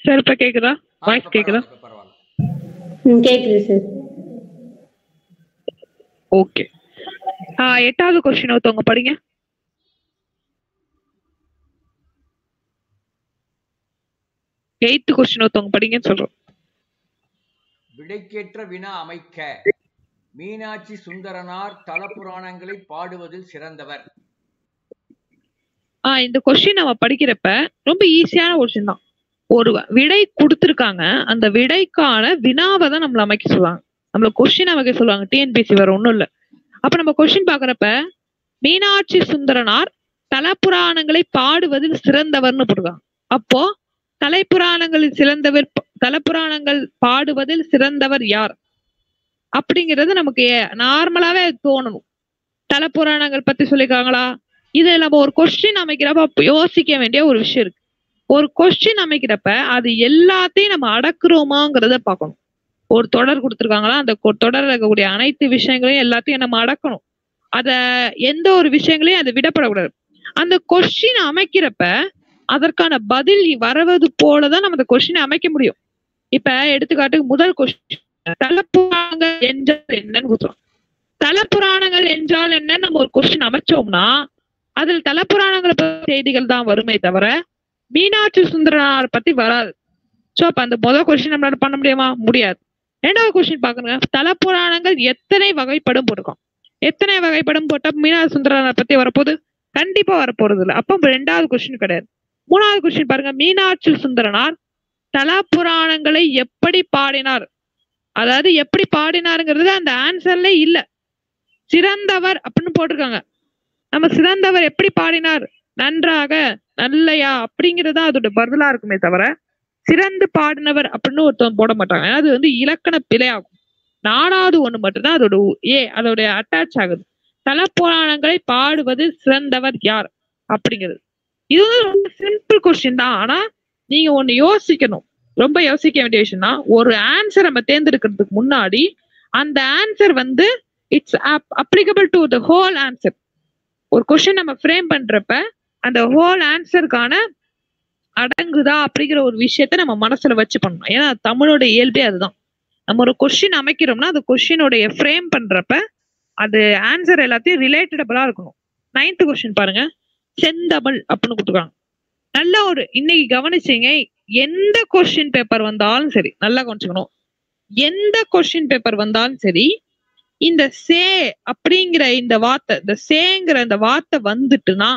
சார் இப்ப கேக்குதா? வாய்ஸ் கேக்குதா? கேக்குது சார். ஓகே. 8வது क्वेश्चन ஒருத்தவங்க படிங்க. 8th क्वेश्चन ஒருத்தவங்க படிங்கன்னு சொல்றோம். விடைக்கேற்ற வினா அமைக்க மீனாட்சி சுந்தரனார் தல புராணங்களை பாடுவதில் சிறந்தவர். இந்த क्वेश्चन நம்ம படிக்கிறப்ப ரொம்ப ஈஸியான क्वेश्चन தான். ஒரு விடை கொடுத்திருக்காங்க, அந்த விடைக்கான வினாவை தான் நம்மள அமைக்க சொல்லுவாங்க. நம்மள क्वेश्चन அமைக்க சொல்லுவாங்க. டிஎன்பிஎஸ்சி வேற ஒண்ணும் இல்ல. அப்ப நம்ம क्वेश्चन பாக்குறப்ப மீனாட்சி சுந்தரனார் தலப்புராணங்களை பாடுவதில் சிறந்தவர்னு போடுவாங்க. அப்போ தலைப்புராணங்களில் சிறந்தவர், தலப்புராணங்கள் பாடுவதில் சிறந்தவர் யார் அப்படிங்கிறது நமக்கு நார்மலாவே தோணணும். தலப்புராணங்கள் பத்தி சொல்லிருக்காங்களா? இது நம்ம ஒரு கொஸ்டின் அமைக்கிறப்ப யோசிக்க வேண்டிய ஒரு விஷயம் இருக்கு. ஒரு கொஸ்டின் அமைக்கிறப்ப அது எல்லாத்தையும் நம்ம அடக்குறோமாங்கிறத பார்க்கணும். ஒரு தொடர் கொடுத்துருக்காங்களா, அந்த தொடர்ல இருக்கக்கூடிய அனைத்து விஷயங்களையும் எல்லாத்தையும் நம்ம அடக்கணும். அத எந்த ஒரு விஷயங்களையும் அதை விடப்படக்கூடாது. அந்த கொஸ்டின் அமைக்கிறப்ப அதற்கான பதில் வரவது போலதான் நம்ம அந்த கொஸ்டினை அமைக்க முடியும். இப்ப எடுத்துக்காட்டுக்கு முதல் கொஸ்டின், தலப்புராணங்கள் என்றால் என்னன்னு கொடுத்துரும். தலப்புராணங்கள் என்றால் என்னன்னு நம்ம ஒரு கொஸ்டின் அமைச்சோம்னா அதில் தலப்புராணங்களை பத்தி செய்திகள் தான் வருமே தவிர மீனாட்சி சுந்தரனார் பத்தி வராது. சோ அப்ப அந்த முதல் கொஸ்டின் நம்மளால பண்ண முடியுமா? முடியாது. ரெண்டாவது கொஸ்டின் பாக்குங்க, தலப்புராணங்கள் எத்தனை வகைப்படும் போட்டிருக்கோம். எத்தனை வகைப்படும் போட்டா மீனாட்சி சுந்தரனார் பத்தி வரப்போகுது? கண்டிப்பா வரப்போறது இல்லை. அப்ப ரெண்டாவது கொஸ்டின் கிடையாது. மூணாவது கொஸ்டின் பாருங்க, மீனாட்சி சுந்தரனார் தலப்புராணங்களை எப்படி பாடினார், அதாவது எப்படி பாடினாருங்கிறது அந்த ஆன்சர்ல இல்ல. சிறந்தவர் அப்படின்னு போட்டிருக்காங்க. நம்ம சிறந்தவர் எப்படி பாடினார், நன்றாக, நல்லையா அப்படிங்கிறது அதோட பதிலா இருக்குமே தவிர சிறந்து பாடினவர் அப்படின்னு ஒருத்தவங்க போட மாட்டாங்க. அது வந்து இலக்கண பிழையாகும். நாலாவது ஒண்ணு மட்டும்தான் அதோட அதோட அட்டாச் ஆகுது. தலப்புராணங்களை பாடுவது சிறந்தவர் யார் அப்படிங்கிறது. இது வந்து ரொம்ப சிம்பிள் கொஸ்டின் தான். ஆனா நீங்க ஒண்ணு யோசிக்கணும், ரொம்ப யோசிக்க வேண்டிய விஷயம்னா, ஒரு ஆன்சர் நம்ம தேர்ந்தெடுக்கிறதுக்கு முன்னாடி அந்த ஆன்சர் வந்து it's applicable to the whole answer. ஒரு கொஸ்டின் நம்ம ஃப்ரேம் பண்றப்ப அந்த ஹோல் ஆன்சருக்கான அடங்குதா அப்படிங்கிற ஒரு விஷயத்த நம்ம மனசுல வச்சு பண்ணணும். ஏன்னா தமிழோட இயல்பே அதுதான். நம்ம ஒரு கொஸ்டின் அமைக்கிறோம்னா அந்த கொஸ்டினோடைய ஃப்ரேம் பண்றப்ப அது ஆன்சர் எல்லாத்தையும் ரிலேட்டடபிளா இருக்கணும். 9th கொஸ்டின் பாருங்க, செந்தமிழ் அப்படின்னு கொடுத்துருக்காங்க. நல்ல ஒரு இன்னைக்கு கவனிச்சீங்க, எந்த கொஸ்டின் பேப்பர் வந்தாலும் சரி, நல்லா கவனிச்சுக்கணும், எந்த கொஸ்டின் பேப்பர் வந்தாலும் சரி, இந்த சே அப்படிங்கிற இந்த வார்த்தை, இந்த சேங்கிற இந்த வார்த்தை வந்துட்டுனா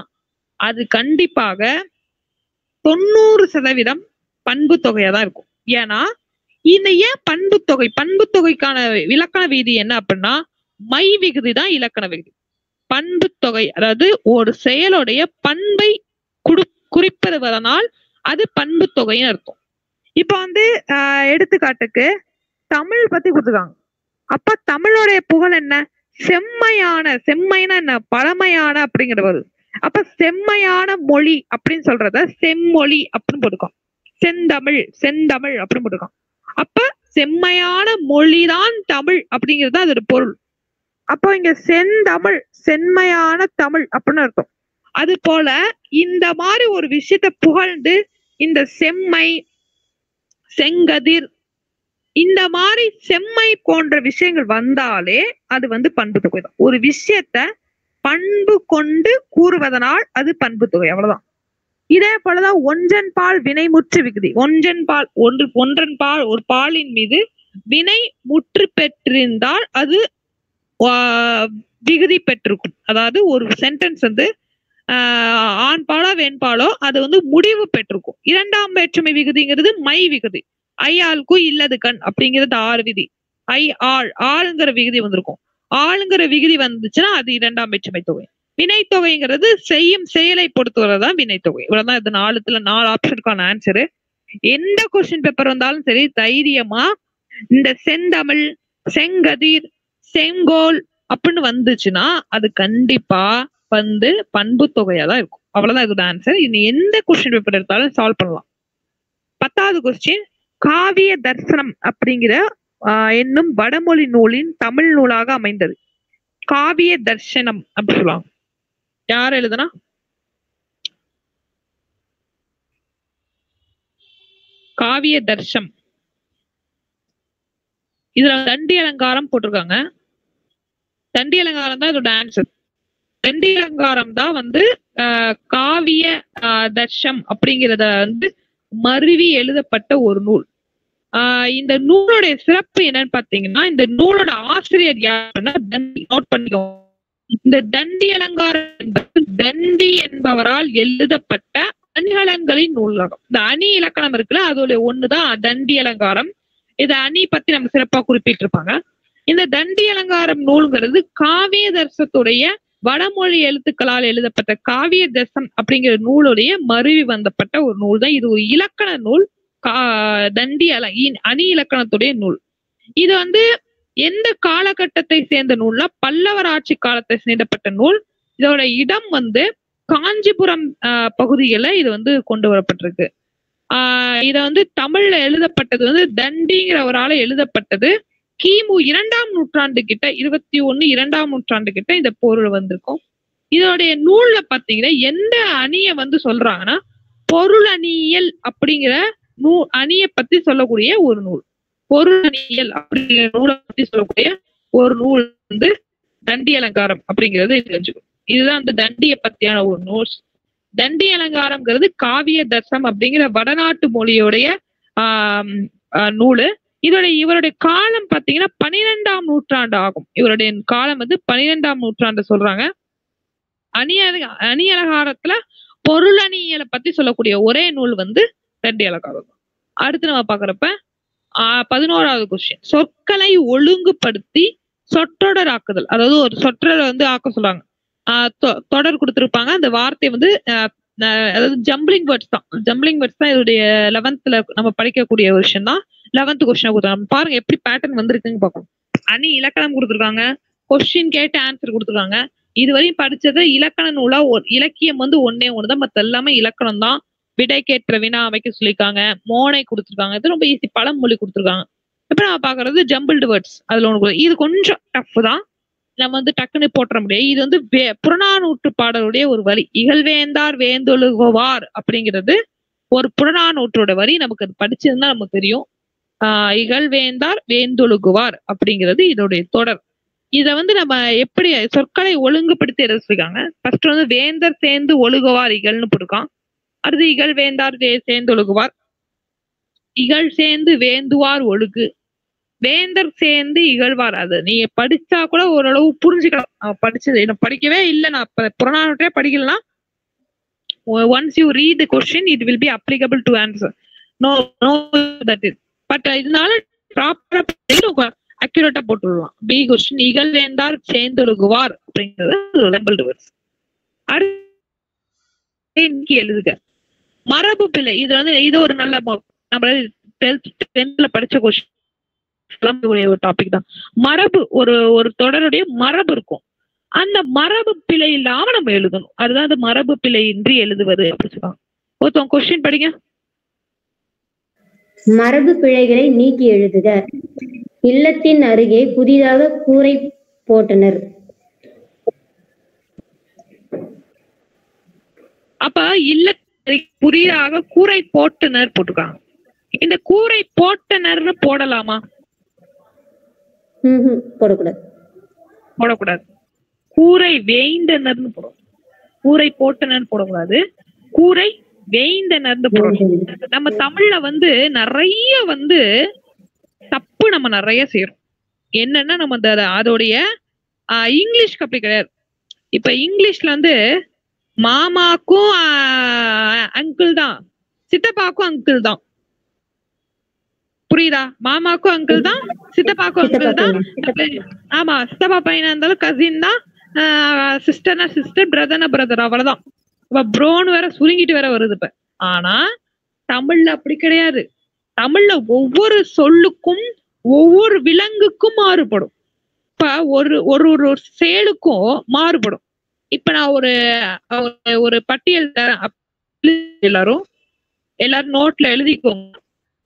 அது கண்டிப்பாக 90% பண்பு தொகையா தான் இருக்கும். ஏன்னா இந்த ஏன் பண்பு தொகை, பண்பு தொகைக்கான இலக்கண விதி என்ன அப்படின்னா மை விகுதி தான் இலக்கண விகுதி. பண்பு தொகை அதாவது ஒரு செயலுடைய பண்பை குறிப்பிடுவதனால் அது பண்பு தொகைன்னு அர்த்தம். இப்ப வந்து எடுத்துக்காட்டுக்கு தமிழ் பத்தி கொடுத்துருக்காங்க. அப்ப தமிழோடைய புகழ் என்ன? செம்மையான, செம்மைனா என்ன? பழமையான அப்படிங்கிறது. அப்ப செம்மையான மொழி அப்படின்னு சொல்றத செம்மொழி அப்படின்னு போட்டுக்கோம். செந்தமிழ், செந்தமிழ் அப்படின்னு போட்டுக்கோம். அப்ப செம்மையான மொழிதான் தமிழ் அப்படிங்கிறது அதோட பொருள். அப்போ இங்க செந்தமிழ், செம்மையான தமிழ் அப்படின்னு அர்த்தம். அது போல இந்த மாதிரி ஒரு விஷயத்த புகழ்ந்து இந்த செம்மை, செங்கதிர், இந்த மாதிரி செம்மை போன்ற விஷயங்கள் வந்தாலே அது வந்து பண்பு தொகை தான். ஒரு விஷயத்த பண்பு கொண்டு கூறுவதனால் அது பண்பு தொகை, அவ்வளவுதான். இதே போலதான் ஒன்றன் பால் வினைமுற்று விகுதி. ஒன்றன் பால், ஒன்றன் பால், ஒரு பாலின் மீது வினை முற்று பெற்றிருந்தால் அது விகுதி பெற்றிருக்கும். அதாவது ஒரு சென்டென்ஸ் வந்து ஆண் பாலோ வெண்பாலோ அது வந்து முடிவு பெற்றிருக்கும். இரண்டாம் வேற்றுமை விகுதிங்கிறது மை விகுதி. ஐயாளுக்கும் இல்லது கண் அப்படிங்கிறது 6 விதி. ஆளுங்கிற விகுதி வந்திருக்கும். ஆளுங்கிற விகுதி வந்துச்சுன்னா அது இரண்டாம் வேற்றுமை தொகை. வினைத்தொகைங்கிறது செய்யும் செயலை பொறுத்துவதுதான் வினைத்தொகை. இவ்வளவுதான். இது 4 ஆப்ஷனுக்கான ஆன்சரு. எந்த கொஸ்டின் பேப்பர் வந்தாலும் சரி தைரியமா இந்த செந்தமிழ், செங்கதிர், செங்கோல் அப்படின்னு வந்துச்சுன்னா அது கண்டிப்பா வந்து பண்பு தொகையா தான் இருக்கும். அவ்வளவுதான் இதோட ஆன்சர். இனி எந்த கொஸ்டின் பேப்பர் எடுத்தாலும் சால்வ் பண்ணலாம். 10வது கொஸ்டின், காவிய தர்சனம் அப்படிங்கிற என்னும் வடமொழி நூலின் தமிழ் நூலாக அமைந்தது. காவிய தர்சனம் அப்படி சொல்லுவாங்க. யார் எழுதுனா? காவிய தர்ஷம். இதுல தண்டி அலங்காரம் போட்டிருக்காங்க. தண்டி அலங்காரம் தான் இதோட ஆன்சர். தண்டி அலங்காரம் தான் வந்து காவிய தர்ஷம் அப்படிங்கிறத வந்து மருவி எழுதப்பட்ட ஒரு நூல். இந்த நூலோட சிறப்பு என்னன்னு பாத்தீங்கன்னா, இந்த நூலோட ஆசிரியர் யாருன்னா தண்டி. நோட் பண்ணிக்கோங்க. இந்த தண்டி அலங்காரம் என்பது தண்டி என்பவரால் எழுதப்பட்ட அணிகலன்களின் நூலகம். இந்த அணி இலக்கணம் இருக்குல்ல, அதோட ஒண்ணுதான் தண்டி அலங்காரம். இத அணி பத்தி நம்ம சிறப்பா குறிப்பிட்டிருப்பாங்க. இந்த தண்டி அலங்காரம் நூல்ங்கிறது காவிய தர்சத்துடைய வடமொழி எழுத்துக்களால் எழுதப்பட்ட காவிய தசம் அப்படிங்கிற நூலுடைய மருவி வந்தப்பட்ட ஒரு நூல் தான் இது. ஒரு இலக்கண நூல், தண்டி அணி இலக்கணத்துடைய நூல். இது வந்து எந்த காலகட்டத்தை சேர்ந்த நூல்னா பல்லவர் ஆட்சி காலத்தை சேர்ந்தப்பட்ட நூல். இதோட இடம் வந்து காஞ்சிபுரம் பகுதிகளை இது வந்து கொண்டு வரப்பட்டிருக்கு. இத வந்து தமிழ்ல எழுதப்பட்டது வந்து தண்டிங்கிறவரால எழுதப்பட்டது. கிமு 2ஆம் நூற்றாண்டு கிட்ட 21 நூற்றாண்டு கிட்ட இந்த பொருள் வந்திருக்கும். இதோடைய நூல்ல பாத்தீங்கன்னா எந்த அணியை வந்து சொல்றாங்கன்னா பொருளணியல் அப்படிங்கிற அணியை பத்தி சொல்லக்கூடிய ஒரு நூல். பொருளணியல் அப்படிங்கிற நூலை பத்தி சொல்லக்கூடிய ஒரு நூல் வந்து தண்டி அலங்காரம் அப்படிங்கிறது தெரிஞ்சுக்கும். இதுதான் அந்த தண்டியை பத்தியான ஒரு நூல். தண்டி அலங்காரம்ங்கிறது காவிய தசம் அப்படிங்கிற வடநாட்டு மொழியோடைய நூலு. இவருடைய காலம் பாத்தீங்கன்னா 12ஆம் நூற்றாண்டு ஆகும். இவருடைய காலம் வந்து 12ஆம் நூற்றாண்டு சொல்றாங்க. அணி அலங்காரத்துல பொருளணியலை பத்தி சொல்லக்கூடிய ஒரே நூல் வந்து தண்டி அலங்காரம். அடுத்து நம்ம பாக்குறப்ப 11வது கொஸ்டின், சொற்களை ஒழுங்குபடுத்தி சொற்றொடராக்குதல். அதாவது ஒரு சொற்றொடரை வந்து ஆக்க சொல்றாங்க. தொடர் கொடுத்திருப்பாங்க. அந்த வார்த்தை வந்து அதாவது ஜம்பிளிங் வேர்ட்ஸ் தான். ஜம்பிளிங் வேர்ட்ஸ் தான் இதோடைய 11th நம்ம படிக்கக்கூடிய ஒரு விஷயம் தான். 11th கொஸ்டின் கொடுத்துருக்காங்க. பாருங்க எப்படி பேட்டர்ன் வந்திருக்குன்னு பார்க்கணும். அணி இலக்கணம் கொடுத்துருக்காங்க, கொஸ்டின் கேட்டு ஆன்சர் கொடுத்துருக்காங்க. இதுவரையும் படிச்சது இலக்கண நூலா இலக்கியம் வந்து ஒன்னே ஒண்ணுதான், மத்த எல்லாமே இலக்கணம் தான். விடை கேட்ட வினா அமைக்க சொல்லியிருக்காங்க, மோனை கொடுத்துருக்காங்க. இது ரொம்ப ஈஸி, பழமொழி கொடுத்துருக்காங்க. இப்ப நம்ம பாக்குறது ஜம்பிள்டு வேர்ட்ஸ். அதுல ஒண்ணு இது கொஞ்சம் டஃப் தான், நம்ம வந்து டக்குன்னு போட்டுற முடியாது. இது வந்து புறநானூற்று பாடலுடைய ஒரு வரி. இகழ்வேந்தார் வேந்தொழுகுவார் அப்படிங்கிறது ஒரு புறநானூற்றோட வரி. நமக்கு அது படிச்சிருந்தா நமக்கு தெரியும். இகழ்வேந்தார் வேந்தொழுகுவார் அப்படிங்கிறது இதோடைய தொடர். இத வந்து நம்ம எப்படி சொற்களை ஒழுங்குபடுத்தி எழுத சொல்லிருக்காங்க. ஃபர்ஸ்ட் வந்து வேந்தர் சேர்ந்து ஒழுகுவார் இகழ்னு போட்டுருக்கான். அடுத்து இகழ் வேந்தார் சேர்ந்து ஒழுகுவார், இகழ் சேர்ந்து வேந்துவார் ஒழுகு, வேந்தர் சேர்ந்து இகழ்வார். அது நீ படிச்சா கூட ஓரளவு புரிஞ்சுக்கலாம். படிச்சது என்ன படிக்கவே இல்லை, நான் புறநானூற்றே படிக்கலாம். Once you read the question it will be applicable to answer. Know that is but இதனால ப்ராப்பரா அக்யூரேட்டா போட்டுடலாம். பி கொஸ்டின் இகழ் வேந்தார் சேர்ந்தொழுகுவார் அப்படிங்கிறது. அடுத்து எழுதுக மரபு பிழை. இது வந்து இது ஒரு நல்ல நம்ம 10th படிச்ச கொஸ்டின் ஒரு டாபிக் தான். மரபு ஒரு தொடருடைய மரபு இருக்கும். அந்த மரபு பிழை இல்லாம நம்ம எழுதணும். அதுதான் அந்த மரபு பிழை இன்றி எழுதுவது அப்படின்னு சொல்லுவாங்க. ஒருத்தவங்க கொஸ்டின் படிங்க. மரபு பிழைகளை நீக்கி எழுதுக. இல்லத்தின் அருகே புதிதாக கூரை போட்டனர். அப்ப இல்ல புதிதாக கூரை போட்டனர் போட்டுருக்காங்க. இந்த கூரை போட்டனர்னு போடலாமா? போடக்கூடாது. போடக்கூடாது. கூரை வேய்ந்தனர்னு போடும். கூரை போட்டனர் போடக்கூடாது, கூரை வேய்ந்தனர்னு போடணும். நம்ம தமிழ்ல வந்து நிறைய வந்து தப்பு நம்ம நிறைய செய்யறோம். என்னன்னா நம்ம அதோடைய இங்கிலீஷ்க்கு அப்படி கிடையாது. இப்ப இங்கிலீஷ்ல வந்து மாமாக்கும் அங்கிள் தான், சித்தப்பாக்கும் அங்கிள் தான். புரியுதா? மாமாக்கும் அங்கிள் தான், சித்தப்பாக்கும் அங்கிள் தான். ஆமா, சித்தப்பா பையனா இருந்தாலும் கசின் தான், சிஸ்டர்னா சிஸ்டர், பிரதர்னா பிரதர், அவ்வளவுதான். இப்ப ப்ரோன் வேற சுருங்கிட்டு வேற வருது இப்ப. ஆனா தமிழ்ல அப்படி கிடையாது. தமிழ்ல ஒவ்வொரு சொல்லுக்கும் ஒவ்வொரு விலங்குக்கும் மாறுபடும். இப்ப ஒரு செயலுக்கும் மாறுபடும். இப்ப நான் ஒரு பட்டியல் தரேன், எல்லாரும் நோட்ல எழுதிக்கோங்க.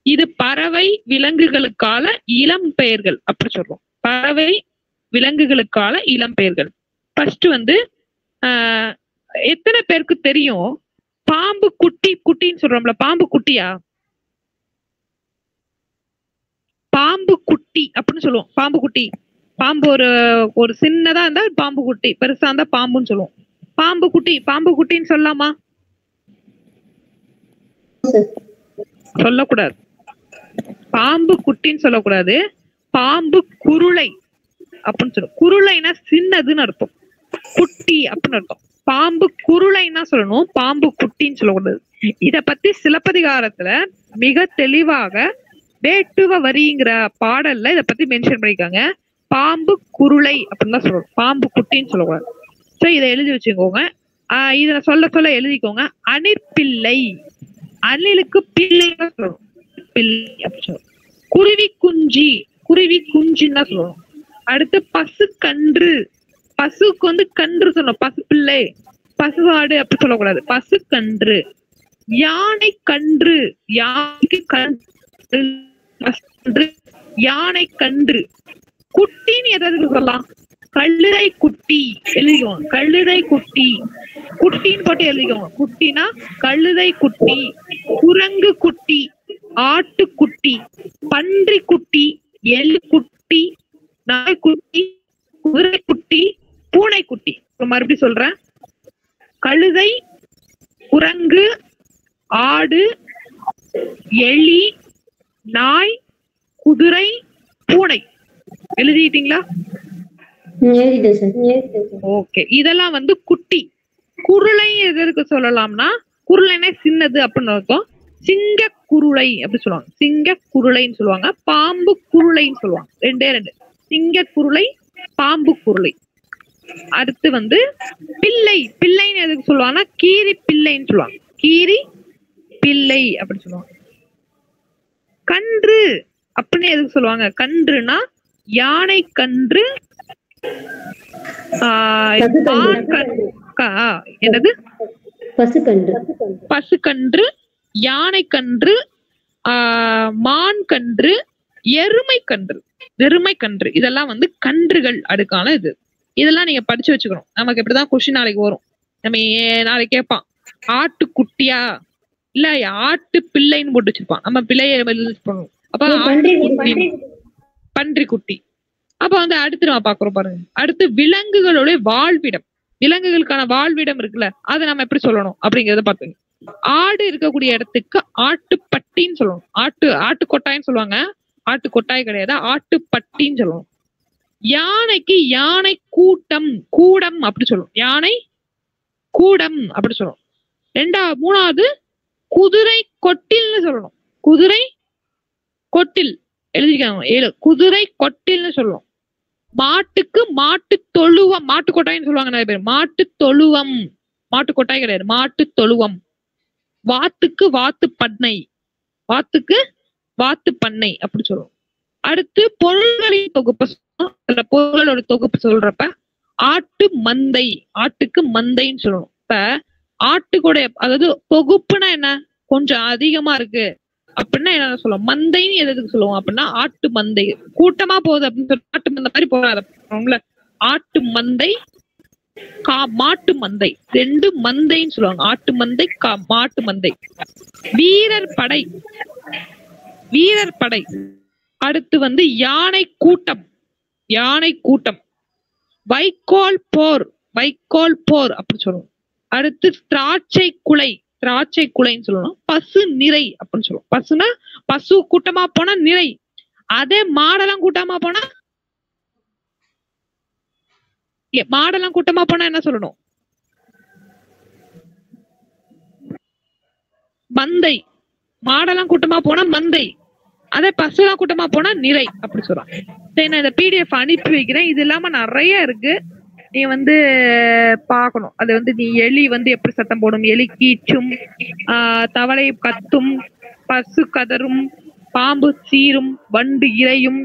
இது பறவை விலங்குகளுக்கான இளம் பெயர்கள் அப்படி சொல்றோம். பறவை விலங்குகளுக்கான இளம் பெயர்கள். ஃபர்ஸ்ட் வந்து எத்தனை பேருக்கு தெரியும் பாம்பு குட்டின்னு சொல்றோம்ல, பாம்பு குட்டியா? பாம்பு குட்டி அப்படின்னு சொல்லுவோம். பாம்பு குட்டி, பாம்பு ஒரு சின்னதா இருந்தா பாம்பு குட்டி, பெருசா இருந்தா பாம்புன்னு சொல்லுவோம். பாம்பு குட்டின்னு சொல்லலாமா? சொல்லக்கூடாது. பாம்பு குட்டின்னு சொல்லக்கூடாது, பாம்பு குருளை அப்படின்னு சொல்லுவோம். குருளைனா சின்னதுன்னு அர்த்தம், குட்டி அப்படின்னு அர்த்தம். பாம்பு குருளைன்னா சொல்லணும், பாம்பு குட்டின்னு சொல்லக்கூடாது. இத பத்தி சிலப்பதிகாரத்துல மிக தெளிவாக வேட்டுவ வரிங்கிற பாடல்ல இத பத்தி மென்ஷன் பண்ணிருக்காங்க. பாம்பு குருளை அப்படின்னு தான் சொல்லணும், பாம்பு குட்டின்னு சொல்லக்கூடாது. சோ இதை எழுதி வச்சுக்கோங்க. இத சொல்ல சொல்ல எழுதிக்கோங்க. அணிற்பிள்ளை, அணிலுக்கு பிள்ளைன்னு சொல்லணும், பிள்ளை அப்படி சொல்லணும். குருவி குஞ்சி, குருவி குஞ்சுன்னு சொல்லணும். அடுத்து பசு கன்று, பசுக்கு வந்து கன்று சொல்லணும், பசு பிள்ளை, பசுவாடு அப்படி சொல்லக்கூடாது, பசு கன்று. யானை கன்று, யானைக்கு கன்று, யானை கன்று. குட்டின்னு எதாவது சொல்லலாம், கல்லுரை குட்டி எழுதிக்கோங்க, கல்லுரை குட்டி, குட்டின்னு போட்டு எழுதிக்கோங்க. குட்டினா கல்லுரை குட்டி, குரங்கு குட்டி, ஆட்டுக்குட்டி, பன்றி குட்டி, எலு குட்டி, நாய்க்குட்டி, குதிரை குட்டி, பூனை குட்டி. மறுபடியும் சொல்றேன், கழுதை, குரங்கு, ஆடு, எலி, நாய், குதிரை, பூனை. எழுதிட்டீங்களா? ஓகே. இதெல்லாம் வந்து குட்டி. குருளை எதற்கு சொல்லலாம்னா, குருளைனா சின்னது அப்படின்னு அர்த்தம். சிங்க குருளை அப்படி சொல்லுவாங்க, சிங்க குருளைன்னு சொல்லுவாங்க, பாம்பு குருளைன்னு சொல்லுவாங்க. ரெண்டே ரெண்டு, சிங்க குருளை, பாம்பு குருளை. அடுத்து வந்து பிள்ளை, பிள்ளைன்னு எதுக்கு சொல்லுவாங்கன்னா கீரி பிள்ளைன்னு சொல்லுவாங்க, கீரி பிள்ளை அப்படி சொல்லுவாங்க. கன்று அப்படின்னு எதுக்கு சொல்லுவாங்க, கன்றுனா யானை கன்று, என்னது பசு கன்று, யானை கன்று, மான் கன்று, எருமை கன்று, எருமை கன்று. இதெல்லாம் வந்து கன்றுகள் அடுக்கான இது. இதெல்லாம் நீங்க படிச்சு வச்சுக்கணும். நமக்கு இப்படிதான் கொஸ்டின் நாளைக்கு வரும். நம்ம நாளைக்கு கேட்பான், ஆட்டுக்குட்டியா இல்ல ஆட்டு பிள்ளைன்னு போட்டு வச்சிருப்பான், நம்ம பிள்ளைய பண்ணுவோம். அப்ப பன்றி குட்டி. அப்ப வந்து அடுத்து நம்ம பாக்குறோம் பாருங்க. அடுத்து விலங்குகளுடைய வாழ்விடம், விலங்குகளுக்கான வாழ்விடம் இருக்குல்ல, அதை நம்ம எப்படி சொல்லணும் அப்படிங்கறத பாத்துங்க. ஆடு இருக்கக்கூடிய இடத்துக்கு ஆட்டுப்பட்டின்னு சொல்லணும், ஆட்டு கொட்டாயின்னு சொல்லுவாங்க, ஆட்டு கொட்டாய் கிடையாது, ஆட்டுப்பட்டின்னு சொல்லணும். யானைக்கு யானை கூட்டம், கூடம் அப்படி சொல்லணும், யானை கூடம் அப்படி சொல்லணும். மூணாவது குதிரை கொட்டில்னு சொல்லணும், குதிரை கொட்டில் எழுதிக்காங்க, குதிரை கொட்டில்னு சொல்லணும். மாட்டுக்கு மாட்டு தொழுவம், மாட்டு கொட்டாயின்னு சொல்லுவாங்க நிறைய பேர், மாட்டு தொழுவம், மாட்டு கொட்டாய் கிடையாது, மாட்டு தொழுவம். வாத்துக்கு வாத்து பண்ணை, வாத்துக்கு வாத்து பண்ணை அப்படி சொல்லுவோம். அடுத்து பொருள்களின் தொகுப்பு, பொருள்களோட தொகுப்பு சொல்றப்ப ஆட்டு மந்தை, ஆட்டுக்கு மந்தைன்னு சொல்லணும். இப்ப ஆட்டுக்குடைய அதாவது தொகுப்புனா என்ன, கொஞ்சம் அதிகமா இருக்கு அப்படின்னா என்ன சொல்லுவோம், மந்தைன்னு எதுக்கு சொல்லுவோம் அப்படின்னா ஆட்டு மந்தை, கூட்டமா போகுது அப்படின்னு சொல்லி ஆட்டு மந்தை மாதிரி போகாத, ஆட்டு மந்தை, மாட்டு மந்தை, ரெண்டு மந்தைன்னு சொல்லுவாங்க, ஆட்டு மந்தை, மாட்டு மந்தை. வீரர் படை, வீரர் படை. அடுத்து வந்து யானை கூட்டம், யானை கூட்டம். வைக்கோல் போர், வைக்கோல் போர் அப்படி சொல்லுவோம். அடுத்து திராட்சை குலை, திராட்சை குலைன்னு சொல்லணும். பசு நிறை அப்படின்னு சொல்லுவோம், பசுனா பசு கூட்டமா போனா நிறை. அதே மாடெல்லாம் கூட்டமா போனா, மாடெல்லாம் கூட்டமா போனா என்ன சொல்லணும், மந்தை. மாடெல்லாம் கூட்டமா போனா மந்தை, அதே பசுலாம் கூட்டமா போனா நிறை அப்படி சொல்றாங்க. சரி, நான் இந்த PDF அனுப்பி வைக்கிறேன். இது இல்லாம நிறைய இருக்கு, நீ வந்து பாக்கணும். அது வந்து நீ எலி வந்து எப்படி சத்தம் போடும், எலி கீச்சும், தவளை கத்தும், பசு கதரும், பாம்பு சீரும், வண்டு இறையும்,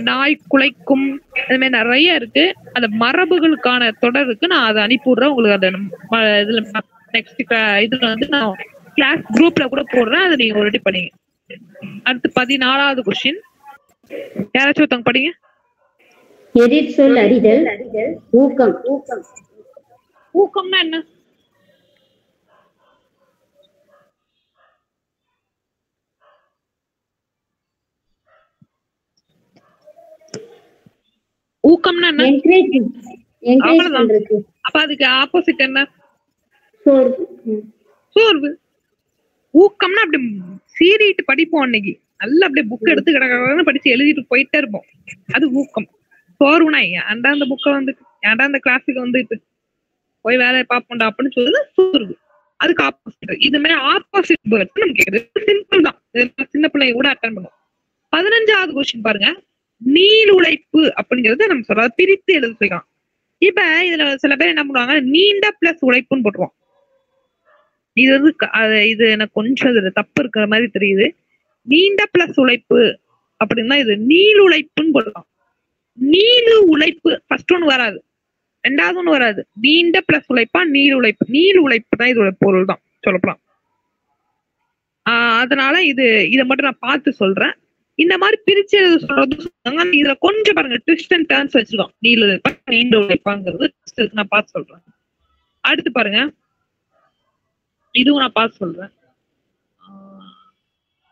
நாய் குலைக்கும், இந்த மாதிரி நிறைய இருக்கு. அந்த மரபுகளுக்கான தொடர் இருக்கு, நான் அதை அனுப்பிவிடுறேன் உங்களுக்கு. அதை இதுல நெக்ஸ்ட் இதுல வந்து நான் கிளாஸ் குரூப்ல கூட போடுறேன், அதை நீங்க ரெடி பண்ணீங்க. அடுத்து 14வது கொஸ்டின், யாராச்சும் ஒருத்தவங்க படிங்க. எதிர் சொல் அறிதல், ஊக்கம். ஊக்கம்னா என்ன? ஊக்கம்னா என்ன? அப்ப அதுக்கு ஆப்போசிட் என்ன? சோர்வு. ஊக்கம்னா அப்படி சீரிட்டு படிப்போம், அன்னைக்கு நல்லா அப்படியே புக் எடுத்து கடற்கடன்னு படிச்சு எழுதிட்டு போயிட்டே இருப்போம், அது ஊக்கம். சோர்வுனா ஏன்டா அந்த புக்கை வந்துட்டு, ஏன்டா அந்த கிளாஸுக்கு வந்துட்டு போய் வேலையை பார்ப்போம்டா அப்படின்னு சொல்லுது சோர்வு. அதுக்கு ஆப்போசிட். இது மாதிரி ஆப்போசிட் வேர்ட்ஸ் நம்ம கேக்குறது சிம்பிள் தான், சின்ன பிள்ளைங்க கூட அட்டன் பண்ணுவோம். 15வது கொஸ்டின் பாருங்க, நீள் உழைப்பு அப்படிங்கறத நம்ம சொல்ல பிரித்து எழுதிக்கலாம். இப்ப இதுல சில பேர் என்ன பண்ணுவாங்க, நீண்ட பிளஸ் உழைப்புன்னு போட்டுருவோம். இது வந்து இது எனக்கு கொஞ்சம் இதுல தப்பு இருக்கிற மாதிரி தெரியுது. நீண்ட பிளஸ் உழைப்பு அப்படின்னா இது நீள் உழைப்புன்னு போடலாம். நீளு உழைப்பு ஃபர்ஸ்ட் ஒன்று வராது, ரெண்டாவது ஒன்று வராது. நீண்ட பிளஸ் உழைப்பா நீள் உழைப்பு. நீள் உழைப்பு தான் இதோட பொருள் தான் சொல்லப்போலாம். அதனால இதை மட்டும் நான் பார்த்து சொல்றேன். இந்த மாதிரி பிரிச்சு சொல்றது இதுல கொஞ்சம் பாருங்க ட்விஸ்ட் அண்ட் டர்ன்ஸ் வச்சிருக்கோம். நீள் உழைப்பா நீண்ட உழைப்பாங்கிறது நான் பார்த்து சொல்றேன். அடுத்து பாருங்க, இதுவும் நான் பார்த்து சொல்றேன்.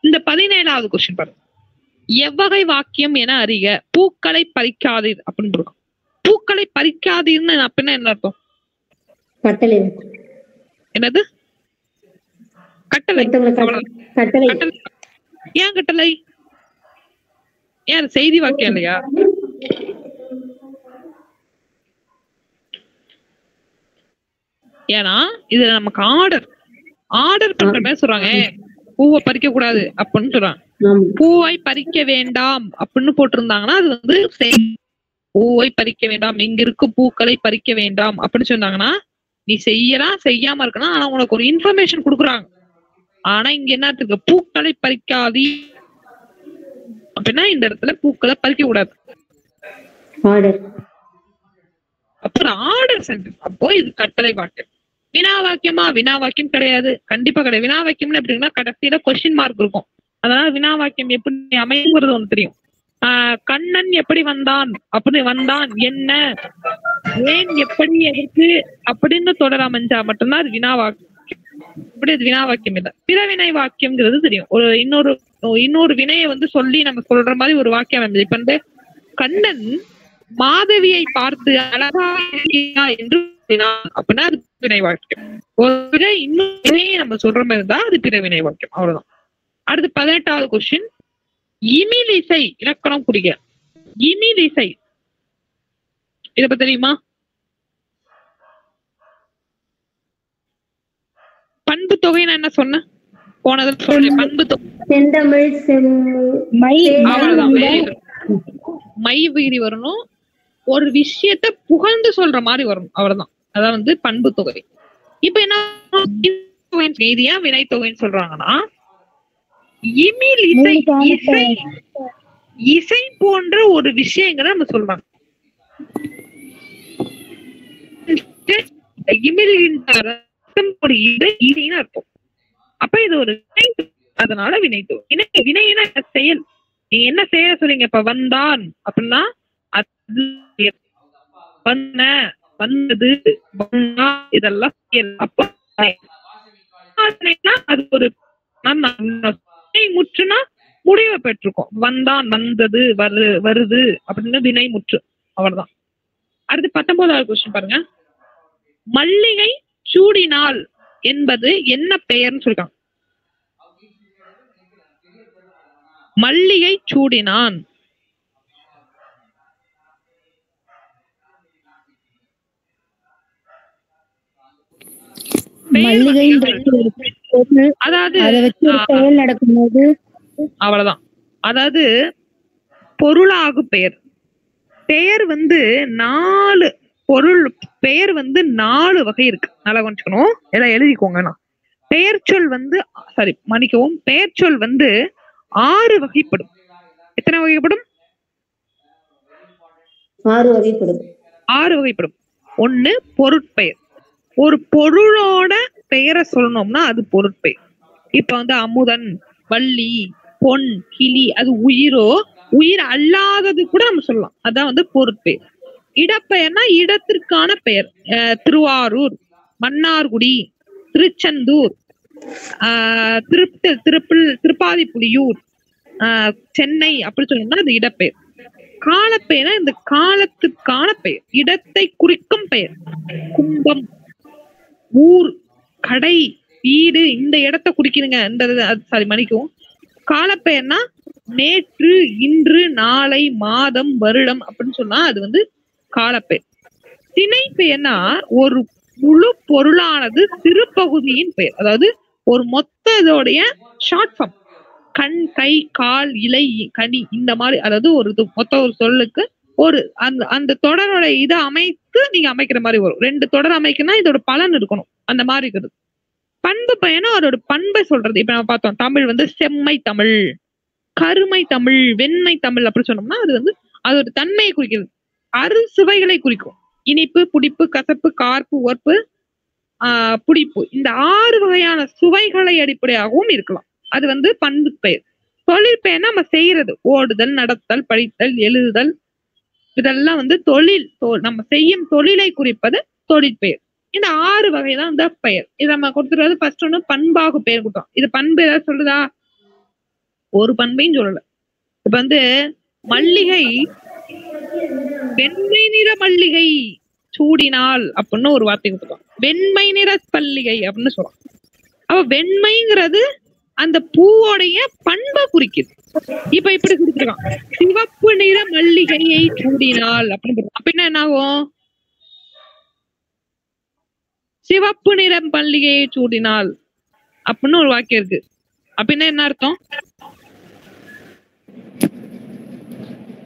இந்த 17வது கொஸ்டின் பாருங்க. எவ்வகை வாக்கியம் என அறிக, பூக்களை பறிக்காதீர் அப்படின்னு இருக்கும். பூக்களை பறிக்காதீர்னு அப்படின்னா என்ன அர்த்தம்? கட்டளை. என்னது? கட்டளை. ஏன் கட்டளை? ஏன் செய்தி வாக்கியம் இல்லையா? ஏன்னா இது நமக்கு ஆர்டர் பண்ற மாதிரி சொல்றாங்க. பூவை பறிக்க கூடாது அப்படின்னு சொல்றாங்க. பூவை பறிக்க வேண்டாம் அப்படின்னு போட்டிருந்தாங்கன்னா அது வந்து பூவை பறிக்க வேண்டாம், இங்க இருக்கும் பூக்களை பறிக்க வேண்டாம் அப்படின்னு சொன்னாங்கன்னா நீ செய்யலாம், செய்யாம இருக்கணும். ஆனா உனக்கு ஒரு இன்ஃபர்மேஷன் கொடுக்குறாங்க. ஆனா இங்க என்ன இருக்கு, பூக்களை பறிக்காதீ அப்படின்னா இந்த இடத்துல பூக்களை பறிக்க கூடாது. அப்புறம் ஆர்டர் சென்டென்ஸ். அப்போ இது கட்டளை வாக்கியம். வினா வாக்கியமா? வினா வாக்கியம் கிடையாது, கண்டிப்பா கிடையாது. வினா வாக்கியம்னு எப்படின்னா கடைசியில கொஸ்டின் மார்க் இருக்கும். அதனால வினா வாக்கியம் எப்படி அமைங்கிறது ஒன்று தெரியும். கண்ணன் எப்படி வந்தான் அப்படி வந்தான் என்ன, ஏன், எப்படி, எதற்கு அப்படின்னு தொடர் அமைஞ்சா மட்டும்தான் அது வினா வாக்கியம். இப்படி அது வினா வாக்கியம் இல்லை. பிறவினை வாக்கியம்ங்கிறது தெரியும். ஒரு இன்னொரு வினையை வந்து சொல்லி நம்ம சொல்ற மாதிரி ஒரு வாக்கியம் அமைஞ்சது. இப்ப வந்து கண்ணன் மாதவியை பார்த்து அழகா இருக்கிறா என்று அப்படின்னா அது பிறவினை வாக்கியம். ஒரு இன்னொரு நம்ம சொல்ற மாதிரி இருந்தா அது பிறவினை வாக்கியம். அவ்வளவுதான். அடுத்து 18வது கொஸ்டின். இமிலிசை இலக்கணம் குறிக்க. இமிலிசை இத பத்தி தெரியுமா? பண்பு தொகை நான் என்ன சொன்னேன் போனது சொல்றேன். பண்பு தொகை மை வீதி வரணும். ஒரு விஷயத்த புகழ்ந்து சொல்ற மாதிரி வரும். அவ்வளவுதான். அதான் வந்து பண்பு தொகை. இப்ப என்ன செய்தியா வினை தொகைன்னு சொல்றாங்கன்னா இமில் இசை போன்ற ஒரு விஷயங்களை நம்ம சொல்றாங்க. அர்த்தம். அப்ப இது ஒரு அதனால வினைத்தோ. வினைனா செயல். நீங்க என்ன செய்ய சொல்றீங்க? இப்ப வந்தான் அப்படின்னா வந்தது இதெல்லாம் அப்ப அது ஒரு முற்றுனா முடிவை பெற்றிருக்கோம். வந்தான், வந்தது, வருது அப்படின்னு வினை முற்று. அவ்வளவுதான். அடுத்து 19வது கொஸ்டின் பாருங்க. மல்லிகை சூடினாள் என்பது என்ன பெயர்னு சொல்லிருக்காங்க. மல்லிகை சூடினான். அதாவது அவ்வளவுதான். அதாவது பொருளாகு பெயர். பெயர் வந்து 4 பொருள். பெயர் வந்து 4 வகை இருக்கு. நல்லா கொஞ்சம் எல்லாம் எழுதிக்கோங்க. பெயர் சொல் வந்து மன்னிக்கவும், பெயர் சொல் வந்து 6 வகைப்படும். எத்தனை வகைப்படும்? 6 வகைப்படும். 6 வகைப்படும். 1 பொருட்பெயர். ஒரு பொருளோட பெயரை சொல்லணும்னா அது பொருட்பெயர். இப்ப வந்து அமுதன், வள்ளி, பொன், கிளி, அது உயிரோ உயிர் அல்லாதது கூட நம்ம சொல்லலாம். அதான் வந்து பொருட்பெயர். இடப்பெயர்னா இடத்திற்கான பெயர். திருவாரூர், மன்னார்குடி, திருச்செந்தூர், திருப்பாதிப்புலியூர், சென்னை அப்படி சொல்லணும்னா அது இடப்பெயர். காலப்பெயர்னா இந்த காலத்துக்கான பெயர், இடத்தை குறிக்கும் பெயர். கும்பம், ஊர், கடை, வீடு, இந்த இடத்தை குறிக்குதுங்க. இந்த மன்னிக்கும். காலப்பெயர்னா நேற்று, இன்று, நாளை, மாதம், வருடம் அப்படின்னு சொன்னா அது வந்து காலப்பெயர். திணை பெயர்னா ஒரு முழு பொருளானது சிறு பகுதியின் பெயர். அதாவது ஒரு மொத்த இதோடைய ஷார்ட் ஃபார்ம். கண், கை, கால், இலை, கனி, இந்த மாதிரி. அதாவது ஒரு மொத்த ஒரு சொல்லுக்கு ஒரு அந்த தொடரோட இதை அமைத்து நீங்க அமைக்கிற மாதிரி வரும். 2 தொடர் அமைக்கணும்னா இதோட பலன் இருக்கணும், அந்த மாதிரி இருக்குது. பண்பு பயனும் அதோட பண்பை சொல்றது. இப்ப நம்ம பார்த்தோம், தமிழ் வந்து செம்மை தமிழ், கருமை தமிழ், வெண்மை தமிழ் அப்படி சொன்னோம்னா அது வந்து அதோட தன்மையை குறிக்கிறது. அறு சுவைகளை குறிக்கும். இனிப்பு, புடிப்பு, கசப்பு, கார்ப்பு, உவர்ப்பு, புடிப்பு, இந்த 6 வகையான சுவைகளை அடிப்படையாகவும் இருக்கலாம். அது வந்து பண்பு பெயர். தொழில் பெயர் நம்ம செய்யறது, ஓடுதல், நடத்தல், படித்தல், எழுதுதல், இதெல்லாம் வந்து தொழில், நம்ம செய்யும் தொழிலை குறிப்பது தொழில் பெயர். இந்த 6 வகை தான் இந்த பெயர். இது நம்ம கொடுத்துறது ஃபர்ஸ்ட் ஒண்ணு பண்பாகு பெயர் கொடுத்தோம். இது பண்பு ஏதாவது சொல்லுதா? ஒரு பண்பையும் சொல்லல. இப்ப வந்து மல்லிகை வெண்மை நிற மல்லிகை சூடினால் அப்படின்னு ஒரு வார்த்தை கொடுத்துருக்கோம். வெண்மை நிற மல்லிகை அப்படின்னு சொல்றோம். அப்ப வெண்மைங்கிறது அந்த பூவோடைய பண்பை குறிக்குது. இப்ப இப்படி கொடுத்துருக்கான், சிவப்பு நிற மல்லிகையை சூடினால் அப்படின்னு. அப்படின்னா என்ன ஆகும்? சிவப்பு நிற மல்லிகையை சூடினால் அப்படின்னு ஒரு வாக்கியம் இருக்கு. அப்படின்னா என்ன அர்த்தம்?